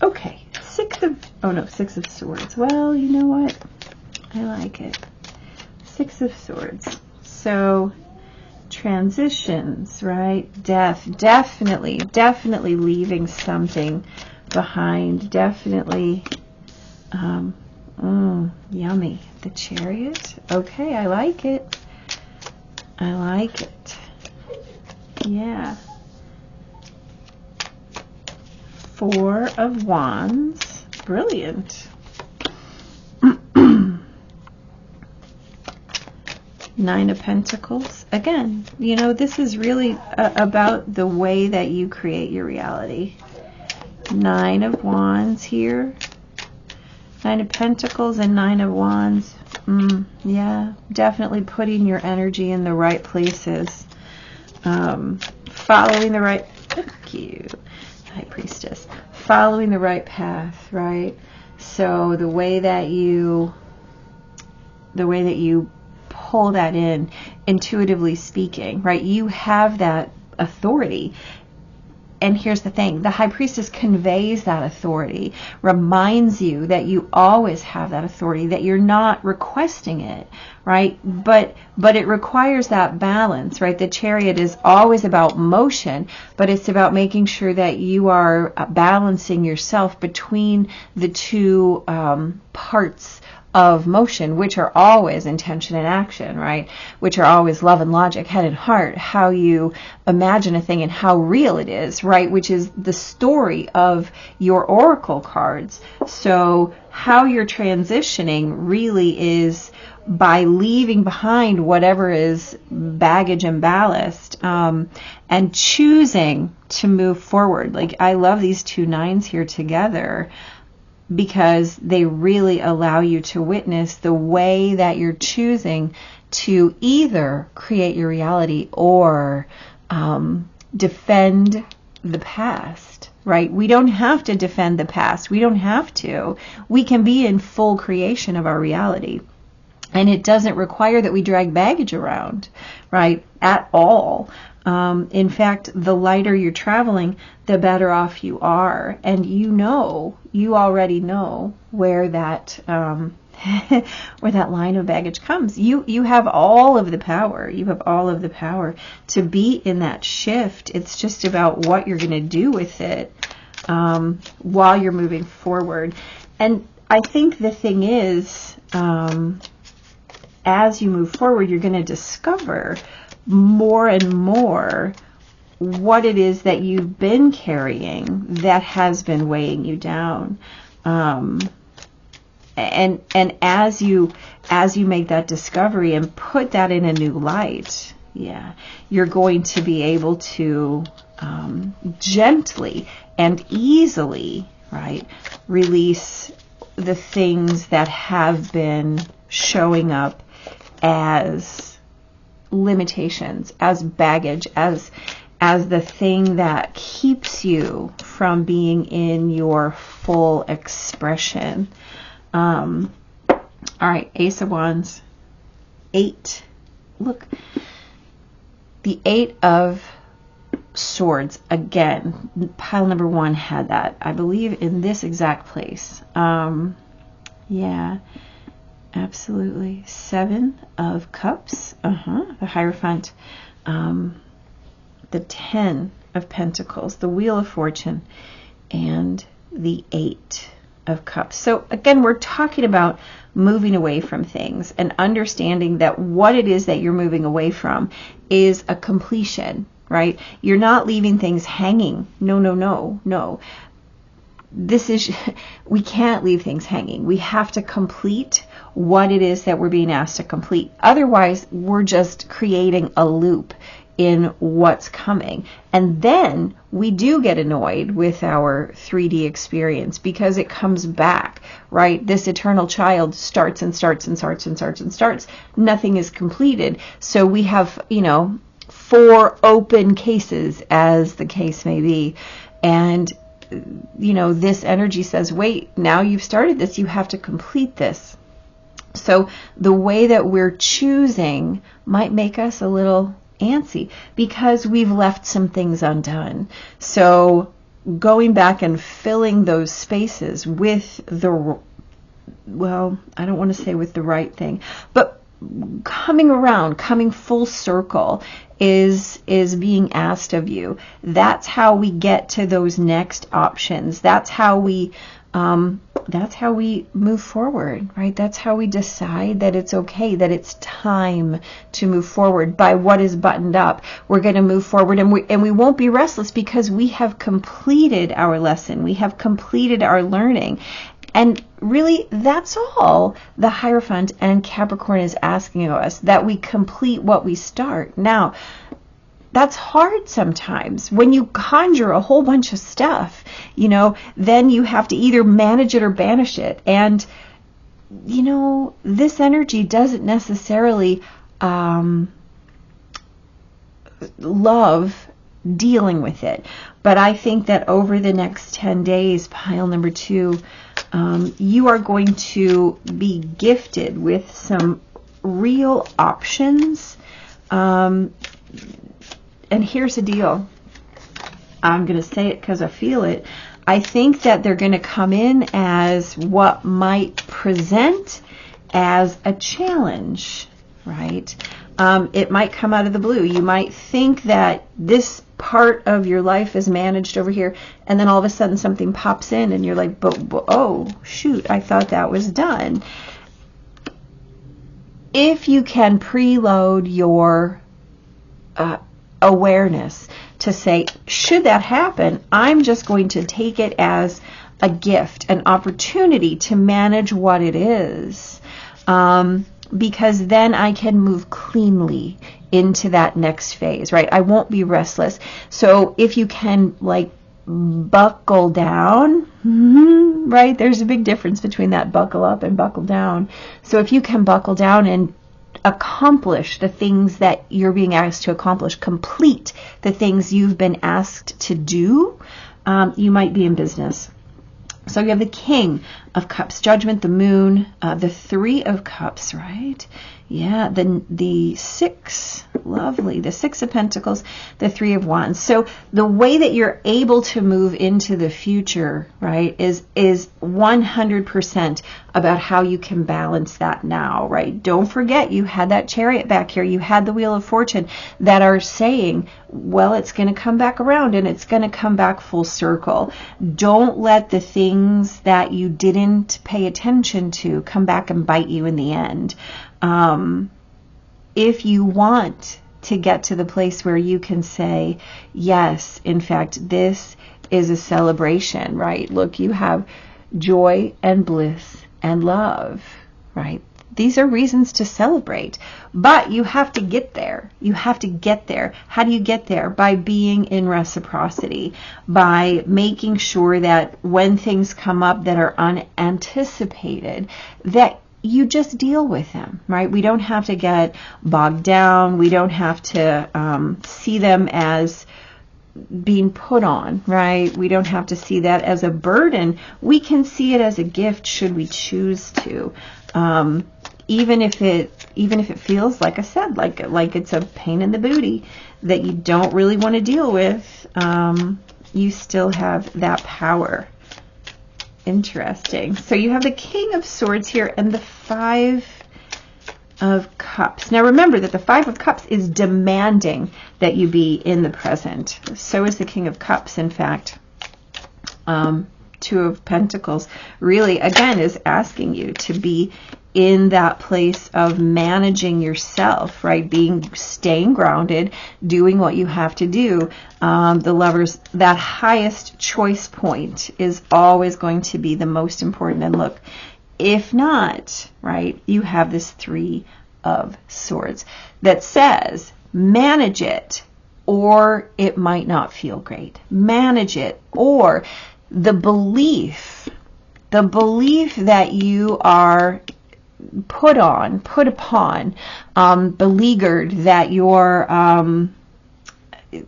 Okay, Six of Swords. Well, you know what? I like it. Six of Swords. So, transitions, right? Definitely leaving something behind. Definitely, yummy. The Chariot. Okay, I like it. I like it. Yeah. Four of Wands. Brilliant. Nine of Pentacles. Again, you know, this is really about the way that you create your reality. Nine of Wands here. Nine of Pentacles and Nine of Wands. Yeah, definitely putting your energy in the right places. Following the right... Thank you, High Priestess. Following the right path, right? So the way that you pull that in, intuitively speaking, right? You have that authority. And here's the thing, the High Priestess conveys that authority, reminds you that you always have that authority, that you're not requesting it, right? But it requires that balance, right? The Chariot is always about motion, but it's about making sure that you are balancing yourself between the two parts of motion, which are always intention and action, right? Which are always love and logic, head and heart, how you imagine a thing and how real it is, right? Which is the story of your oracle cards. So how you're transitioning really is by leaving behind whatever is baggage and ballast, and choosing to move forward. Like, I love these two nines here together, because they really allow you to witness the way that you're choosing to either create your reality or defend the past, right? We don't have to defend the past. We don't have to. We can be in full creation of our reality. And it doesn't require that we drag baggage around, right, at all. In fact, the lighter you're traveling, the better off you are. And you already know where that where that line of baggage comes. You have all of the power. You have all of the power to be in that shift. It's just about what you're going to do with it while you're moving forward. And I think the thing is, as you move forward, you're going to discover more and more what it is that you've been carrying that has been weighing you down. And as you make that discovery and put that in a new light, you're going to be able to gently and easily, right, release the things that have been showing up as limitations, as baggage, as the thing that keeps you from being in your full expression. All right, Ace of Wands, 8. Look, the 8 of Swords, again, pile number 1 had that, I believe, in this exact place. Yeah, absolutely. 7 of Cups, the Hierophant, the 10 of Pentacles, the Wheel of Fortune, and the 8 of Cups. So again, we're talking about moving away from things and understanding that what it is that you're moving away from is a completion, right? You're not leaving things hanging. No. We can't leave things hanging. We have to complete what it is that we're being asked to complete. Otherwise, we're just creating a loop in what's coming. And then we do get annoyed with our 3D experience because it comes back, right? This eternal child starts and starts and starts and starts and starts. Nothing is completed. So we have, 4 open cases, as the case may be. And, this energy says, wait, now you've started this, you have to complete this. So the way that we're choosing might make us a little antsy because we've left some things undone. So going back and filling those spaces with I don't want to say with the right thing, but coming around, coming full circle is being asked of you. That's how we get to those next options. That's how we move forward, right? That's how we decide that it's okay, that it's time to move forward by what is buttoned up. We're going to move forward, and we won't be restless because we have completed our lesson. We have completed our learning. And really, that's all the Hierophant and Capricorn is asking of us, that we complete what we start. Now, that's hard sometimes. When you conjure a whole bunch of stuff, then you have to either manage it or banish it. And, this energy doesn't necessarily love dealing with it. But I think that over the next 10 days, pile number 2, You are going to be gifted with some real options. And here's the deal. I'm going to say it because I feel it. I think that they're going to come in as what might present as a challenge, right? It might come out of the blue. You might think that this part of your life is managed over here, and then all of a sudden something pops in and you're like, but oh, shoot, I thought that was done. If you can preload your awareness to say, should that happen, I'm just going to take it as a gift, an opportunity to manage what it is. Because then I can move cleanly into that next phase, right? I won't be restless. So if you can like buckle down, right? There's a big difference between that buckle up and buckle down. So if you can buckle down and accomplish the things that you're being asked to accomplish, complete the things you've been asked to do, you might be in business. So you have the King of Cups, Judgment, the Moon, the Three of Cups, right? Yeah, the Six, lovely, the Six of Pentacles, the Three of Wands. So the way that you're able to move into the future, right, is 100% about how you can balance that now, right? Don't forget, you had that Chariot back here, you had the Wheel of Fortune that are saying, well, it's going to come back around and it's going to come back full circle. Don't let the things that you didn't pay attention to come back and bite you in the end. If you want to get to the place where you can say, yes, in fact, this is a celebration, right? Look, you have joy and bliss and love, right? These are reasons to celebrate, but you have to get there. You have to get there. How do you get there? By being in reciprocity, by making sure that when things come up that are unanticipated, that you just deal with them, right? We don't have to get bogged down. We don't have to see them as being put on, right? We don't have to see that as a burden. We can see it as a gift should we choose to. Even if it feels, like I said, like it's a pain in the booty that you don't really want to deal with, you still have that power. Interesting. So you have the King of Swords here and the Five of Cups. Now remember that the Five of Cups is demanding that you be in the present. So is the King of Cups, in fact. Two of Pentacles really, again, is asking you to be in that place of managing yourself, right? Staying grounded, doing what you have to do. The Lovers, that highest choice point is always going to be the most important. And look, if not, right, you have this Three of Swords that says, manage it, or it might not feel great. Manage it, or the belief that you are put upon, beleaguered, that you're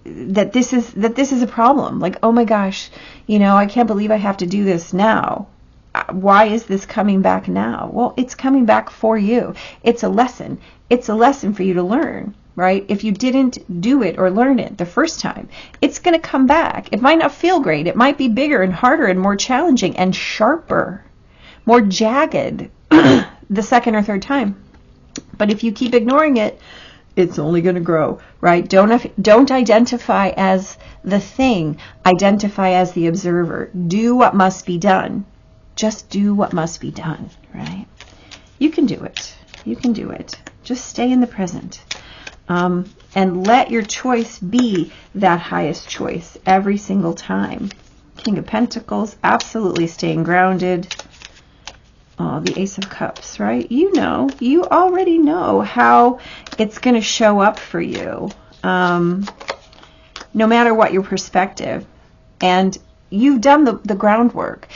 that this is a problem. Like, oh my gosh, I can't believe I have to do this now. Why is this coming back now? Well, it's coming back for you. It's a lesson. It's a lesson for you to learn, right? If you didn't do it or learn it the first time, it's going to come back. It might not feel great. It might be bigger and harder and more challenging and sharper, more jagged the second or third time. But if you keep ignoring it, it's only going to grow, right? Don't identify as the thing. Identify as the observer. Do what must be done. Just do what must be done, right? You can do it. You can do it. Just stay in the present. And let your choice be that highest choice every single time. King of Pentacles, absolutely staying grounded. Oh, the Ace of Cups, right? You already know how it's going to show up for you, no matter what your perspective. And you've done the groundwork.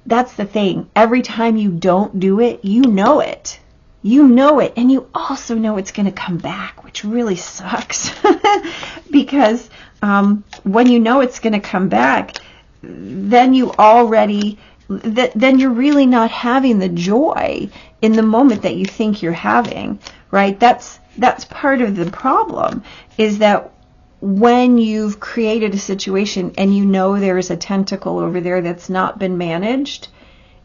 That's the thing. Every time you don't do it, you know it. You know it, and you also know it's going to come back, which really sucks. Because when you know it's going to come back, then you already then you're really not having the joy in the moment that you think you're having, right? That's part of the problem, is that when you've created a situation and you know there's a tentacle over there that's not been managed,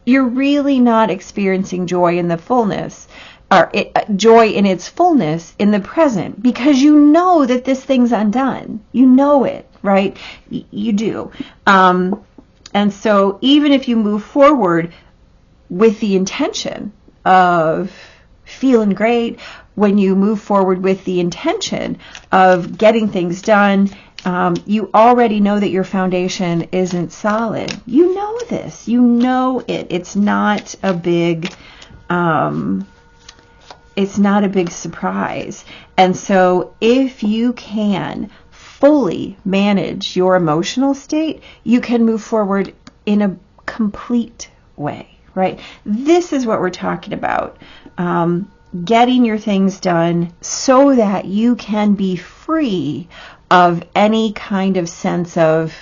you're really not experiencing joy in the fullness, or joy in its fullness in the present, because you know that this thing's undone. You know it, right? You do. And so even if you move forward with the intention of feeling great, when you move forward with the intention of getting things done, you already know that your foundation isn't solid. You know this. You know it. It's not a big surprise. And so if you can fully manage your emotional state, you can move forward in a complete way, right? This is what we're talking about. Getting your things done so that you can be free of any kind of sense of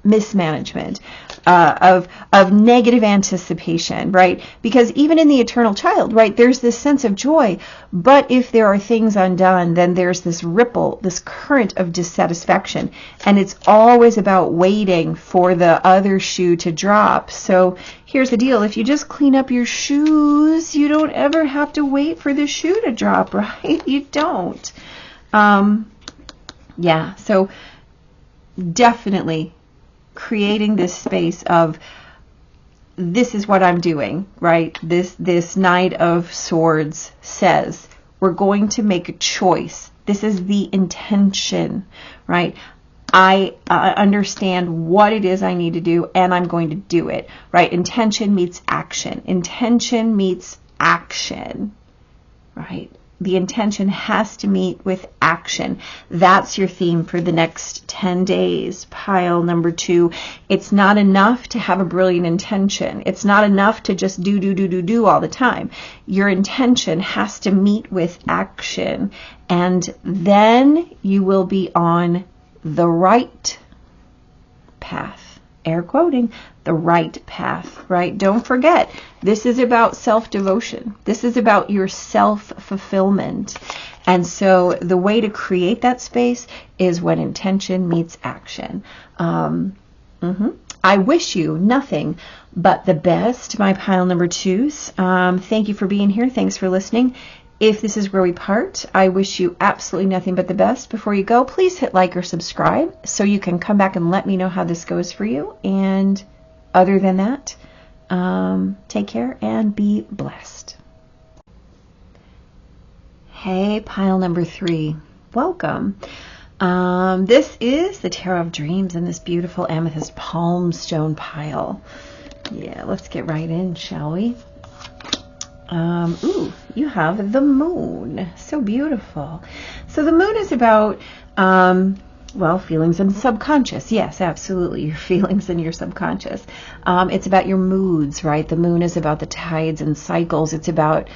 mismanagement, of negative anticipation, right? Because even in the eternal child, right, there's this sense of joy, but if there are things undone, then there's this ripple, this current of dissatisfaction, and it's always about waiting for the other shoe to drop. So here's the deal: if you just clean up your shoes, you don't ever have to wait for the shoe to drop, right? You don't. Yeah, so definitely creating this space of, this is what I'm doing, right? This Knight of Swords says, we're going to make a choice. This is the intention, right? I understand what it is I need to do, and I'm going to do it, right? Intention meets action. Intention meets action, right? The intention has to meet with action. That's your theme for the next 10 days, pile number 2. It's not enough to have a brilliant intention. It's not enough to just do all the time. Your intention has to meet with action, and then you will be on the right path. Air quoting, the right path, right? Don't forget, this is about self-devotion. This is about your self-fulfillment. And so the way to create that space is when intention meets action. I wish you nothing but the best, my pile number 2s. Thank you for being here. Thanks for listening. If this is where we part, I wish you absolutely nothing but the best. Before you go, please hit like or subscribe so you can come back and let me know how this goes for you. And other than that, take care and be blessed. Hey, pile number 3. Welcome. This is the Tarot of Dreams in this beautiful amethyst palm stone pile. Yeah, let's get right in, shall we? Ooh, you have the moon. So beautiful. So the moon is about, well, feelings and subconscious. Yes, absolutely. Your feelings and your subconscious. It's about your moods, right? The moon is about the tides and cycles. It's about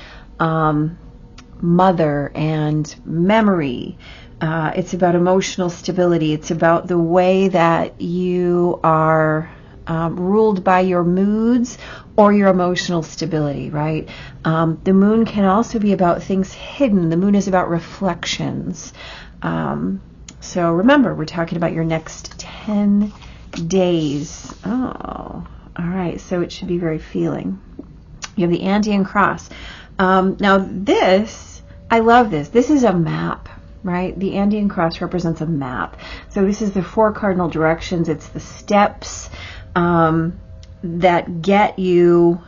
mother and memory. It's about emotional stability. It's about the way that you are ruled by your moods or your emotional stability, right? The moon can also be about things hidden. The moon is about reflections. So remember, we're talking about your next 10 days. Oh, all right. So it should be very feeling. You have the Andean cross. Now this, I love this. This is a map, right? The Andean cross represents a map. So this is the 4 cardinal directions. It's the steps that get you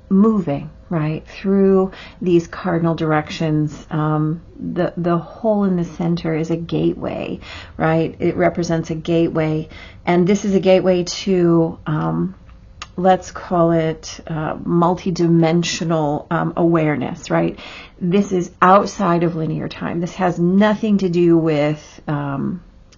moving, right, through these cardinal directions. The hole in the center is a gateway, right? It represents a gateway, and this is a gateway to, let's call it multidimensional awareness, right? This is outside of linear time. This has nothing to do with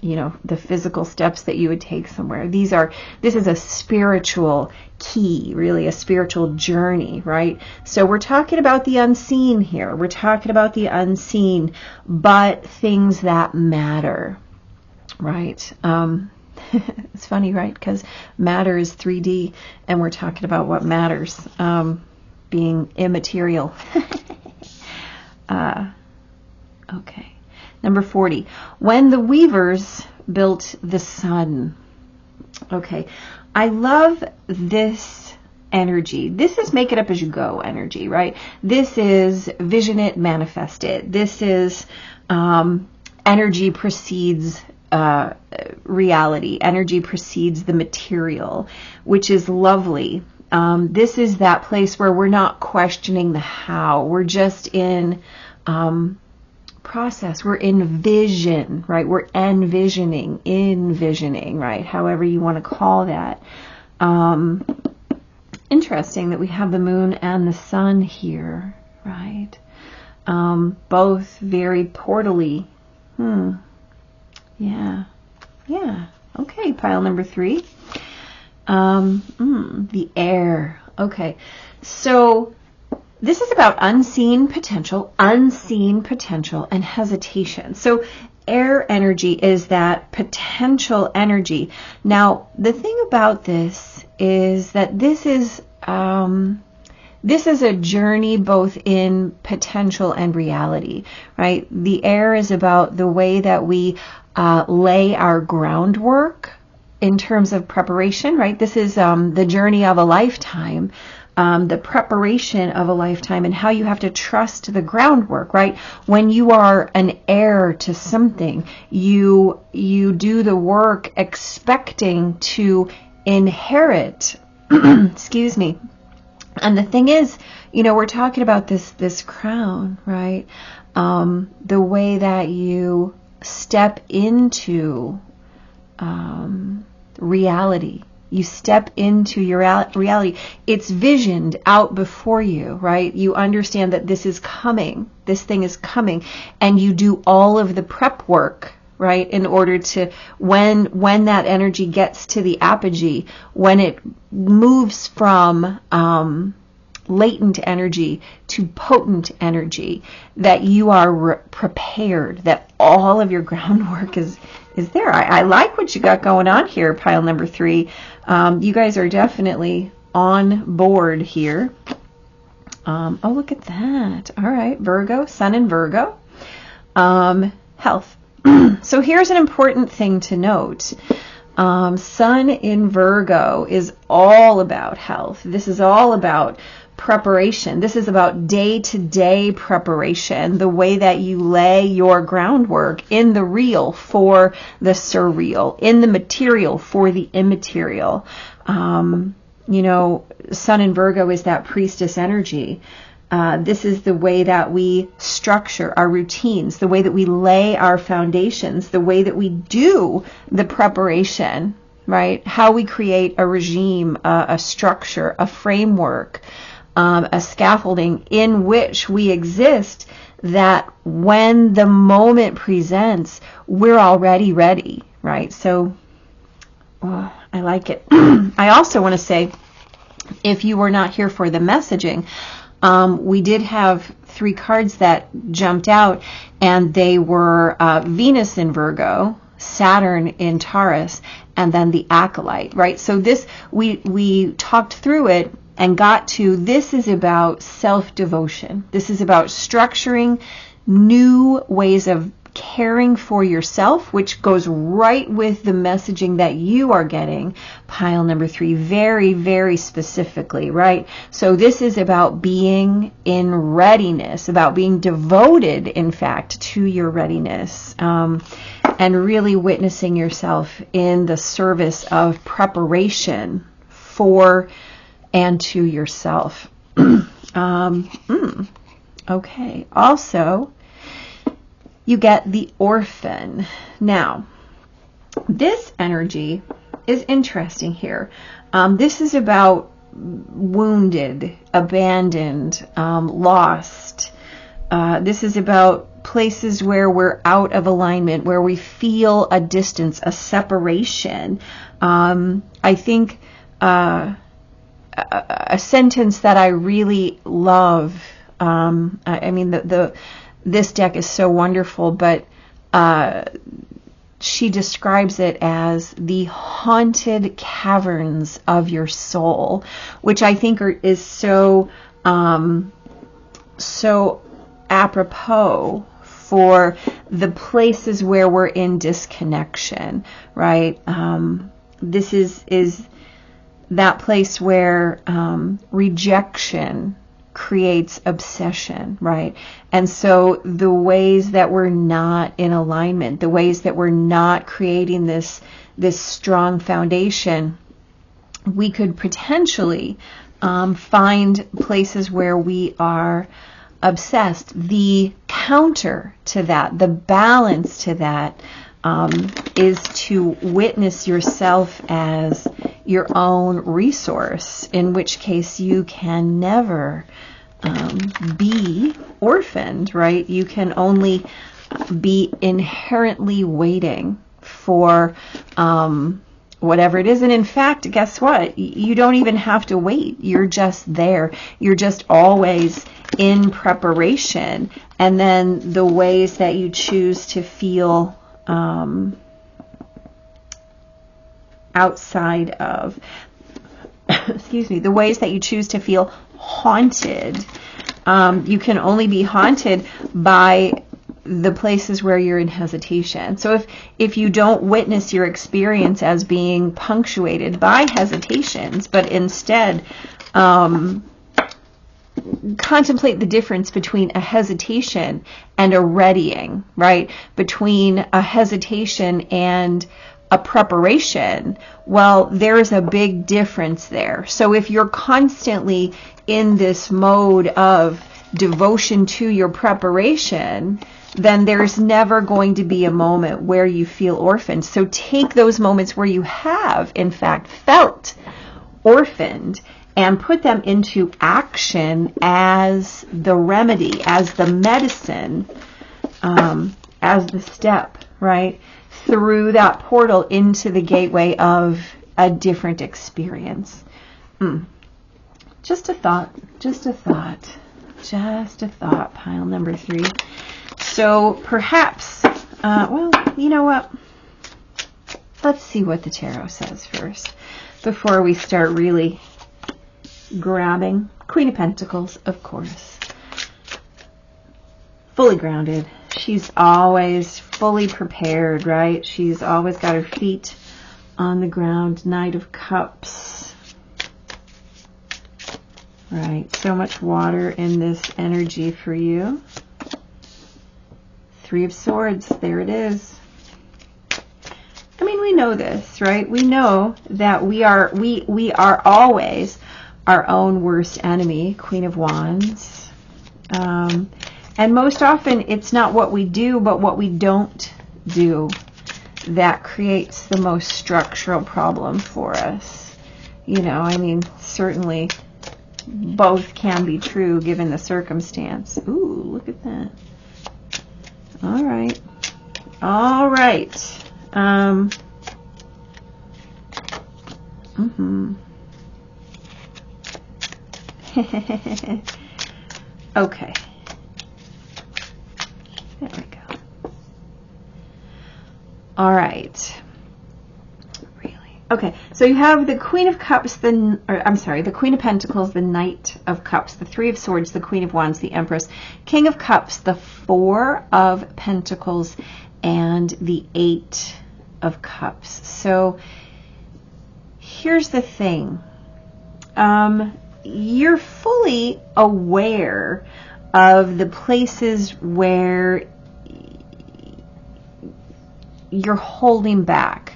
you know, the physical steps that you would take somewhere. This is a spiritual key, really a spiritual journey, right? So we're talking about the unseen here. We're talking about the unseen, but things that matter, right? It's funny, right? Because matter is 3D, and we're talking about what matters, being immaterial. Okay. Number 40. When the weavers built the sun. Okay. I love this energy. This is make it up as you go energy, right? This is vision it, manifest it. This is energy precedes reality. Energy precedes the material, which is lovely. This is that place where we're not questioning the how. We're just in process. We're in vision, right? We're envisioning, right? However you want to call that. Interesting that we have the moon and the sun here, right? Both very portally. Yeah. Okay, pile number 3. The air. Okay, so this is about unseen potential, and hesitation. So air energy is that potential energy. Now, the thing about this is that this is a journey both in potential and reality, right? The air is about the way that we lay our groundwork in terms of preparation, right? This is the journey of a lifetime, the preparation of a lifetime, and how you have to trust the groundwork, right? When you are an heir to something, you do the work expecting to inherit. Excuse me. And the thing is, we're talking about this crown, right? The way that you step into reality. You step into your reality. It's visioned out before you, right? You understand that this is coming. This thing is coming. And you do all of the prep work, right? In order to, when that energy gets to the apogee, when it moves from latent energy to potent energy, that you are prepared, that all of your groundwork is there. I like what you got going on here, pile number 3. You guys are definitely on board here. Oh, look at that. All right, Virgo, Sun in Virgo. Health. So here's an important thing to note. Sun in Virgo is all about health. This is all about preparation. This is about day-to-day preparation, the way that you lay your groundwork in the real for the surreal, in the material for the immaterial. Sun in Virgo is that priestess energy. This is the way that we structure our routines, the way that we lay our foundations, the way that we do the preparation, right? How we create a regime, a structure, a framework, a scaffolding in which we exist, that when the moment presents, we're already ready, right? So, I like it. I also want to say, if you were not here for the messaging, we did have 3 cards that jumped out, and they were Venus in Virgo, Saturn in Taurus, and then the Acolyte, right? So this, we talked through it and got to, this is about self-devotion. This is about structuring new ways of caring for yourself, which goes right with the messaging that you are getting, pile number 3, very, very specifically, right? So this is about being in readiness, about being devoted, in fact, to your readiness, and really witnessing yourself in the service of preparation for and to yourself. Okay. Also, you get the orphan. Now, this energy is interesting here. This is about wounded, abandoned, lost. This is about places where we're out of alignment, where we feel a distance, a separation. I think a sentence that I really love, I mean, this deck is so wonderful, but she describes it as the haunted caverns of your soul, which I think is so so apropos for the places where we're in disconnection, right? This is that place where rejection creates obsession, right? And so the ways that we're not in alignment, the ways that we're not creating this strong foundation, we could potentially find places where we are obsessed. The counter to that, the balance to that, is to witness yourself as your own resource, in which case you can never be orphaned, right? You can only be inherently waiting for whatever it is. And in fact, guess what? You don't even have to wait. You're just there. You're just always in preparation. And then the ways that you choose to feel outside of, excuse me, the ways that you choose to feel haunted, you can only be haunted by the places where you're in hesitation. So if you don't witness your experience as being punctuated by hesitations, but instead contemplate the difference between a hesitation and a readying, right? Between a hesitation and a preparation, well, there's a big difference there. So if you're constantly in this mode of devotion to your preparation, then there's never going to be a moment where you feel orphaned. So take those moments where you have, in fact, felt orphaned and put them into action as the remedy, as the medicine, as the step, right? Through that portal into the gateway of a different experience. Just a thought, just a thought, just a thought, pile number 3. So perhaps, well, you know what? Let's see what the tarot says first before we start really grabbing. Queen of Pentacles, of course. Fully grounded. She's always fully prepared, right? She's always got her feet on the ground. Knight of Cups. Right, so much water in this energy for you. 3 of Swords, there it is. I mean, we know this, right? We know that we are always our own worst enemy. Queen of Wands. And most often it's not what we do, but what we don't do that creates the most structural problem for us. You know, I mean, certainly both can be true given the circumstance. Ooh, look at that. All right. All right. Okay. There we go. All right. Really? Okay. So you have the Queen of Cups, the Queen of Pentacles, the Knight of Cups, the 3 of Swords, the Queen of Wands, the Empress, King of Cups, the 4 of Pentacles, and the 8 of Cups. So here's the thing. You're fully aware of the places where you're holding back.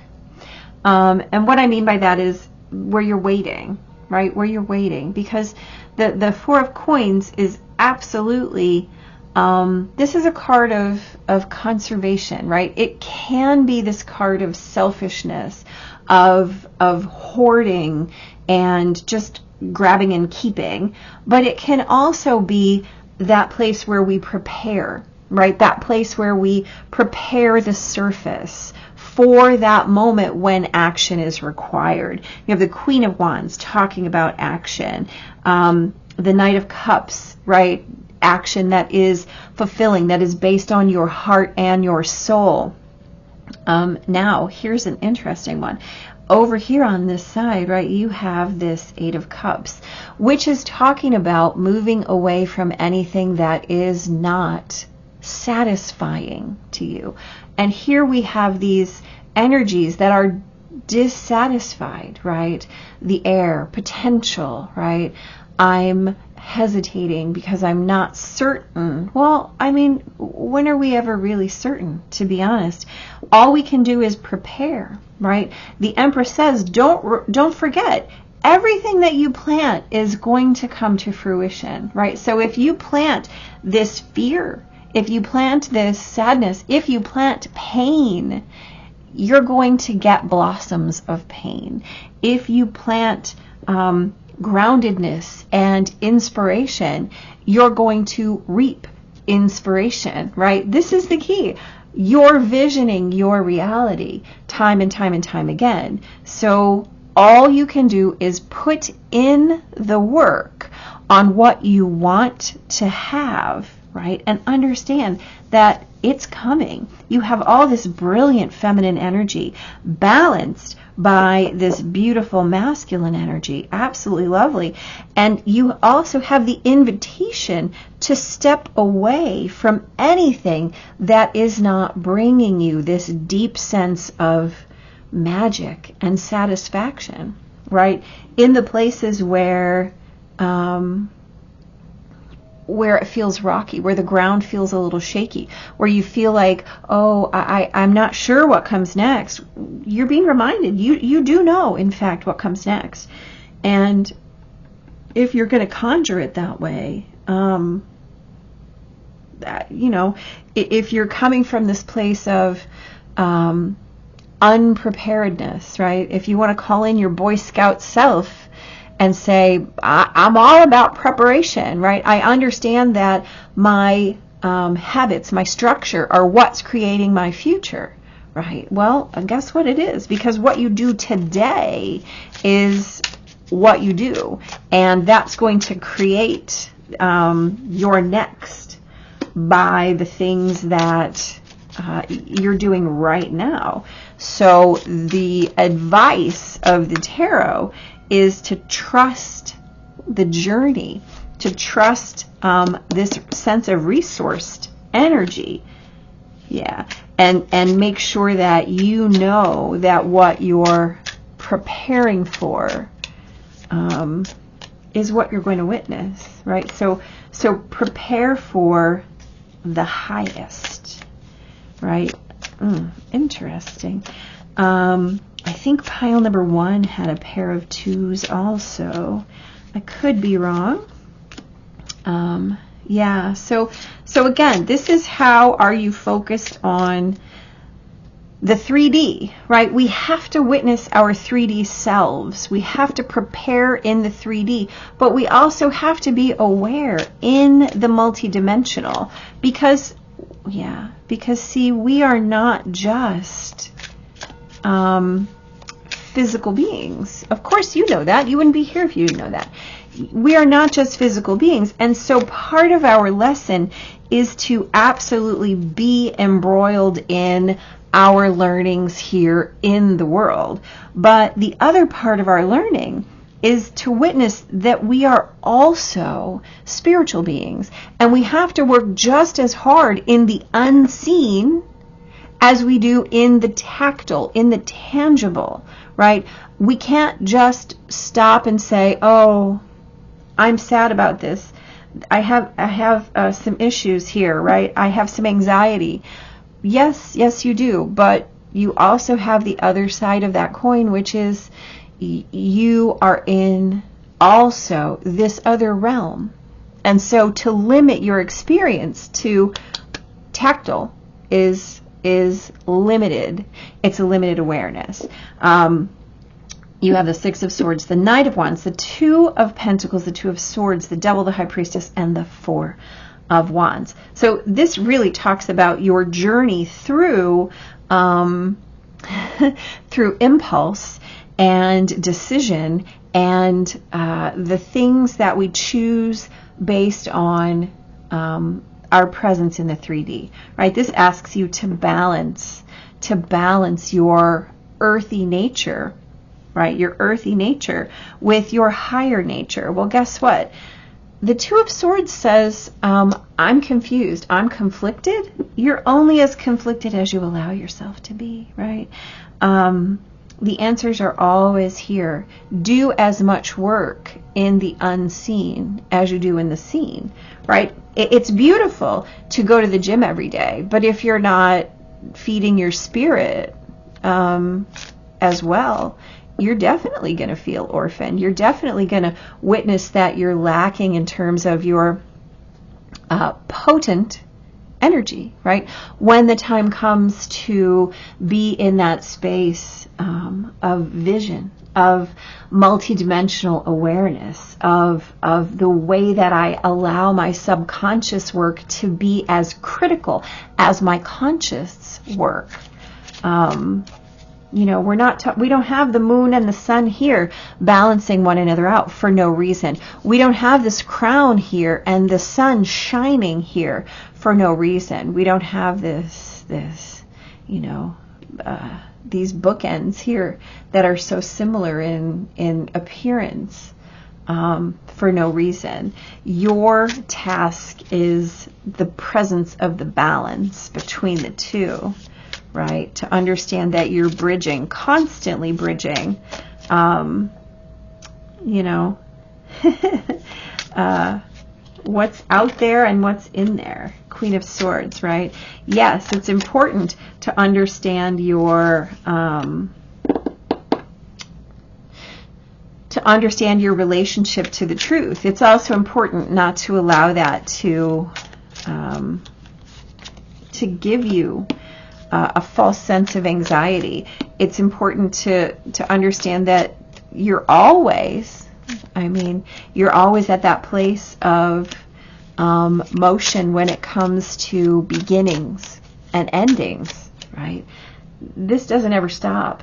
And what I mean by that is where you're waiting, right? Where you're waiting. Because the 4 of Coins is absolutely, this is a card of conservation, right? It can be this card of selfishness, of hoarding and just grabbing and keeping, but it can also be that place where we prepare, right? That place where we prepare the surface for that moment when action is required. You have the Queen of Wands talking about action. The Knight of Cups, right? Action that is fulfilling, that is based on your heart and your soul. Now, here's an interesting one. Over here on this side, right, you have this Eight of Cups, which is talking about moving away from anything that is not satisfying to you. And here we have these energies that are dissatisfied, right? The air, potential, right? I'm hesitating because I'm not certain. Well, I mean, when are we ever really certain, to be honest? All we can do is prepare, right? The Empress says, don't forget, everything that you plant is going to come to fruition, right? So if you plant this fear, if you plant this sadness, if you plant pain, you're going to get blossoms of pain. If you plant groundedness and inspiration, you're going to reap inspiration, right? This is the key. You're visioning your reality time and time and time again. So all you can do is put in the work on what you want to have, right? And understand that it's coming. You have all this brilliant feminine energy balanced by this beautiful masculine energy. Absolutely lovely. And you also have the invitation to step away from anything that is not bringing you this deep sense of magic and satisfaction, right? In the places where it feels rocky, where the ground feels a little shaky, where you feel like, oh, I'm not sure what comes next. You're being reminded, you do know, in fact, what comes next. And if you're going to conjure it that way, if you're coming from this place of unpreparedness, right? If you want to call in your Boy Scout self and say, I'm all about preparation, right? I understand that my habits, my structure are what's creating my future, right? Well, guess what it is? Because what you do today is what you do. And that's going to create your next by the things that you're doing right now. So the advice of the tarot is to trust the journey, to trust this sense of resourced energy. Yeah. And make sure that you know that what you're preparing for is what you're going to witness, right? So prepare for the highest, right? Interesting. I think pile number 1 had a pair of 2s also. I could be wrong. Yeah, so again, this is how are you focused on the 3D, right? We have to witness our 3D selves. We have to prepare in the 3D, but we also have to be aware in the multidimensional because see, we are not just physical beings. Of course you know that. You wouldn't be here if you didn't know that. We are not just physical beings. And so part of our lesson is to absolutely be embroiled in our learnings here in the world. But the other part of our learning is to witness that we are also spiritual beings. And we have to work just as hard in the unseen as we do in the tactile, in the tangible, right? We can't just stop and say, oh, I'm sad about this. I have some issues here, right? I have some anxiety. Yes, you do. But you also have the other side of that coin, which is you are in also this other realm. And so to limit your experience to tactile is limited. It's a limited awareness. You have the Six of Swords, the Knight of Wands, the Two of Pentacles, the Two of Swords, the Devil, the High Priestess, and the Four of Wands. So this really talks about your journey through through impulse and decision and the things that we choose based on our presence in the 3D, right? This asks you to balance to balance your earthy nature, right? Your earthy nature with your higher nature. Well, guess what? The Two of Swords says, I'm confused, I'm conflicted. You're only as conflicted as you allow yourself to be, right? The answers are always here. Do as much work in the unseen as you do in the seen, right? It's beautiful to go to the gym every day, but if you're not feeding your spirit as well, you're definitely going to feel orphaned. You're definitely going to witness that you're lacking in terms of your potent energy, right? When the time comes to be in that space of vision, of multidimensional awareness, of the way that I allow my subconscious work to be as critical as my conscious work. You know, we don't have the moon and the sun here balancing one another out for no reason. We don't have this crown here and the sun shining here for no reason. We don't have this, you know, these bookends here that are so similar in appearance for no reason. Your task is the presence of the balance between the two. Right? To understand that you're bridging, constantly bridging, you know, what's out there and what's in there. Queen of Swords, right? Yes, it's important to understand your, relationship to the truth. It's also important not to allow that to give you a false sense of anxiety. It's important to understand that you're always at that place of motion when it comes to beginnings and endings, right? This doesn't ever stop.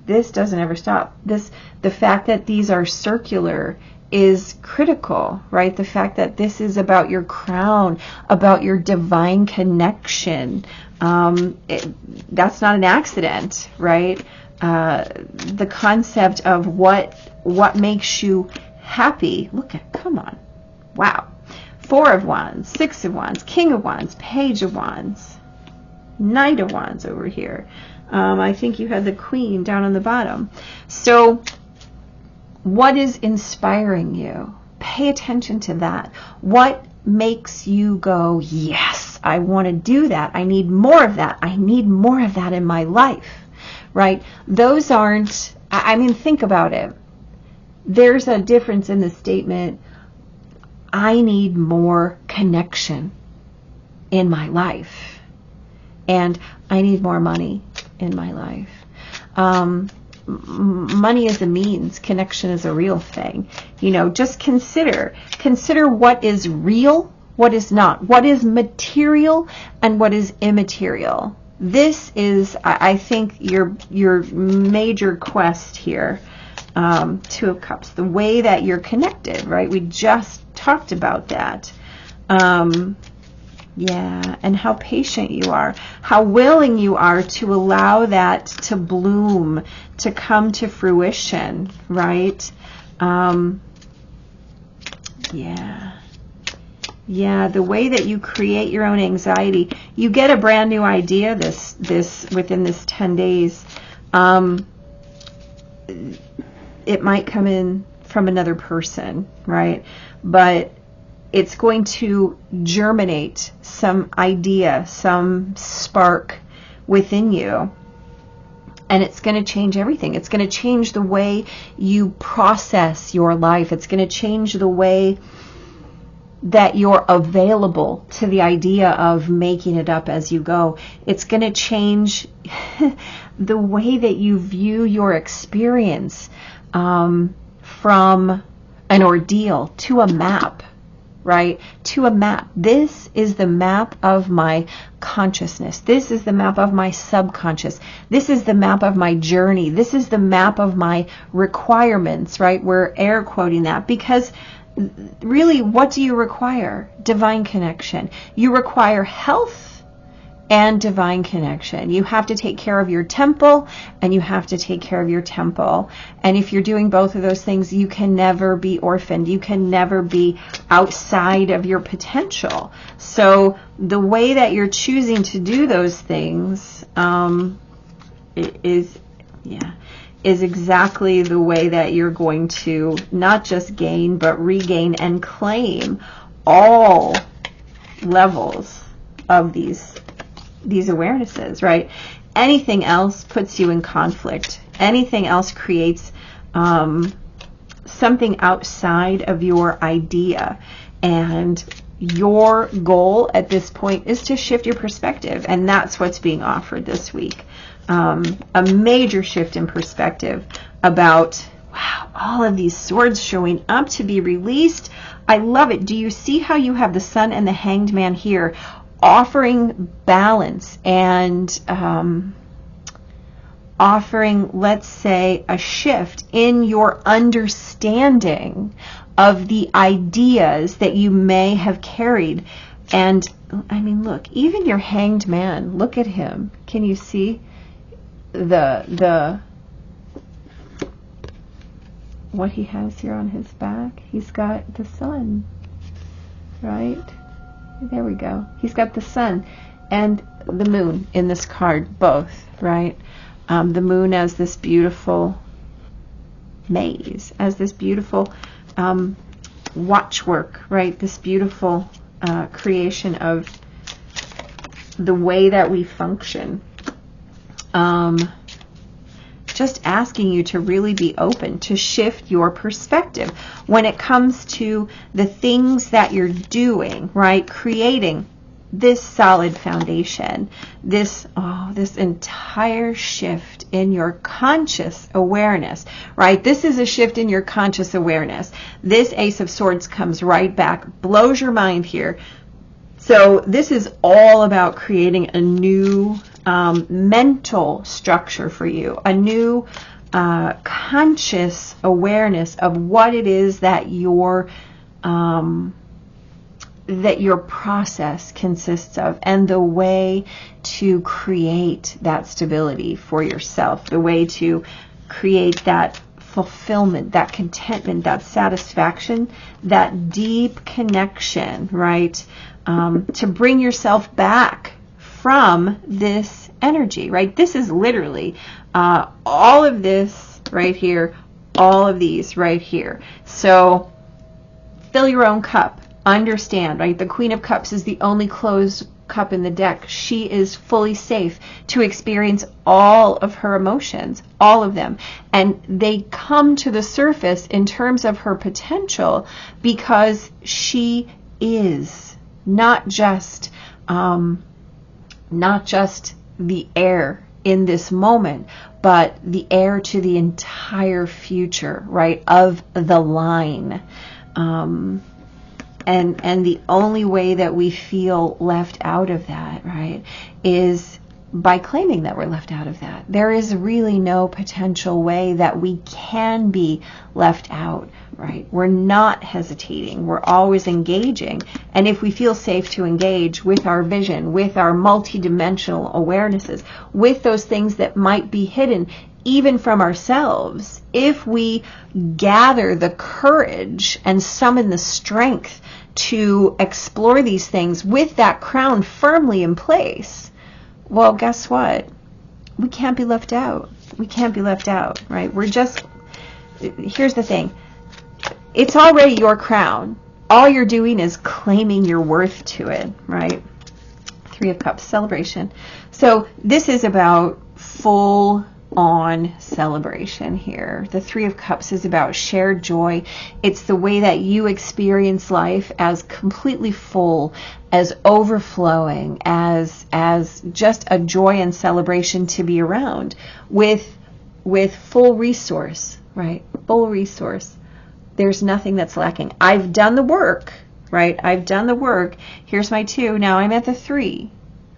This doesn't ever stop. The fact that these are circular is critical, right? The fact that this is about your crown, about your divine connection. That's not an accident, right? The concept of what makes you happy. Come on. Wow. 4 of Wands, 6 of Wands, King of Wands, Page of Wands, Knight of Wands over here. I think you had the Queen down on the bottom. So what is inspiring you? Pay attention to that. What makes you go, yes, I want to do that. I need more of that. I need more of that in my life, right? Those aren't, I mean, think about it. There's a difference in the statement, I need more connection in my life, and I need more money in my life. Money is a means, connection is a real thing. You know, just consider what is real, what is not, what is material, and what is immaterial. This is, I think, your major quest here. 2 of Cups, the way that you're connected, right? We just talked about that. Yeah, and how patient you are, how willing you are to allow that to bloom, to come to fruition, right? Yeah, the way that you create your own anxiety. You get a brand new idea within this 10 days. It might come in from another person, right? But it's going to germinate some idea, some spark within you. And it's going to change everything. It's going to change the way you process your life. It's going to change the way that you're available to the idea of making it up as you go. It's going to change the way that you view your experience, from an ordeal to a map, right? To a map. This is the map of my consciousness. This is the map of my subconscious. This is the map of my journey. This is the map of my requirements, right? We're air quoting that because really, what do you require? Divine connection. You require health and divine connection. You have to take care of your temple, and you have to take care of your temple. And if you're doing both of those things, you can never be orphaned. You can never be outside of your potential. So the way that you're choosing to do those things is exactly the way that you're going to not just gain, but regain and claim all levels of these awarenesses, right? Anything else puts you in conflict. Anything else creates something outside of your idea. And your goal at this point is to shift your perspective. And that's what's being offered this week. A major shift in perspective about, wow, all of these swords showing up to be released. I love it. Do you see how you have the Sun and the Hanged Man here, offering balance and offering, let's say, a shift in your understanding of the ideas that you may have carried. And I mean, look, even your Hanged Man, look at him. Can you see the what he has here on his back? He's got the sun, right? There we go. He's got the sun and the moon in this card, both, right? The moon as this beautiful maze, as this beautiful watchwork, right? This beautiful creation of the way that we function. Just asking you to really be open, to shift your perspective when it comes to the things that you're doing, right? Creating this solid foundation, this entire shift in your conscious awareness, right? This is a shift in your conscious awareness. This Ace of Swords comes right back, blows your mind here. So this is all about creating a new mental structure for you, a new conscious awareness of what it is that your process consists of, and the way to create that stability for yourself, the way to create that fulfillment, that contentment, that satisfaction, that deep connection, right? To bring yourself back from this energy, right? This is literally all of this right here, all of these right here. So fill your own cup. Understand, right? The Queen of Cups is the only closed cup in the deck. She is fully safe to experience all of her emotions, all of them. And they come to the surface in terms of her potential because she is not just the heir in this moment, but the heir to the entire future, right, of the line. And the only way that we feel left out of that, right, is by claiming that we're left out of that. There is really no potential way that we can be left out, right? We're not hesitating. We're always engaging. And if we feel safe to engage with our vision, with our multidimensional awarenesses, with those things that might be hidden even from ourselves, if we gather the courage and summon the strength to explore these things with that crown firmly in place, well, guess what? We can't be left out. We can't be left out, right? Here's the thing. It's already your crown. All you're doing is claiming your worth to it, right? Three of Cups, celebration. So this is about full on celebration here. The Three of Cups is about shared joy. It's the way that you experience life as completely full, as overflowing, as just a joy and celebration to be around, with full resource, right? Full resource. There's nothing that's lacking. I've done the work, right? I've done the work. Here's my 2. Now I'm at the 3,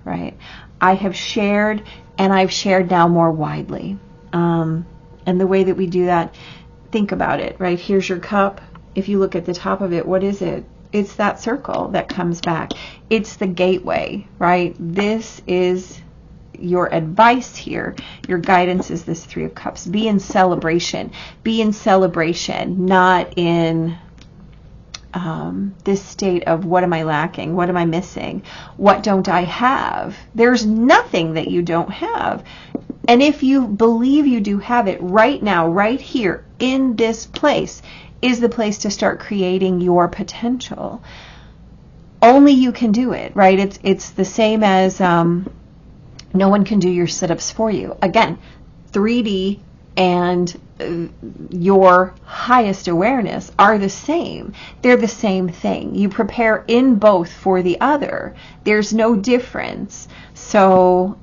right? I have shared, and I've shared now more widely. And the way that we do that, think about it, right? Here's your cup. If you look at the top of it, what is it? it's that circle that comes back. It's the gateway, right? This is your advice here. Your guidance is this Three of Cups. Be in celebration. Be in celebration, not in this state of what am I lacking? What am I missing? What don't I have? There's nothing that you don't have. And if you believe you do have it right now, right here in this place, is the place to start creating your potential. Only you can do it, right? It's the same as no one can do your sit-ups for you. Again, 3D and your highest awareness are the same. They're the same thing. You prepare in both for the other. There's no difference. So,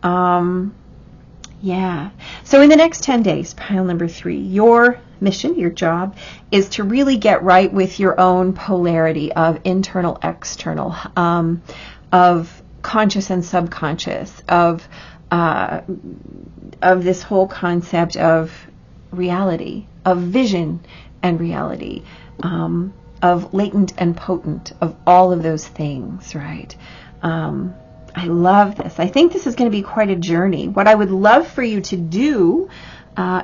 yeah. So in the next 10 days, pile number 3, your mission, your job, is to really get right with your own polarity of internal, external, of conscious and subconscious, of this whole concept of reality, of vision and reality, of latent and potent, of all of those things, right? I love this. I think this is going to be quite a journey. What I would love for you to do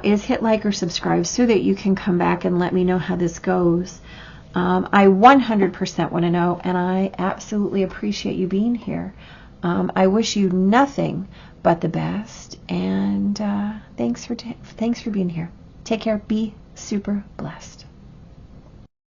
is hit like or subscribe so that you can come back and let me know how this goes. I 100% want to know, and I absolutely appreciate you being here. I wish you nothing but the best, and thanks for being here. Take care. Be super blessed.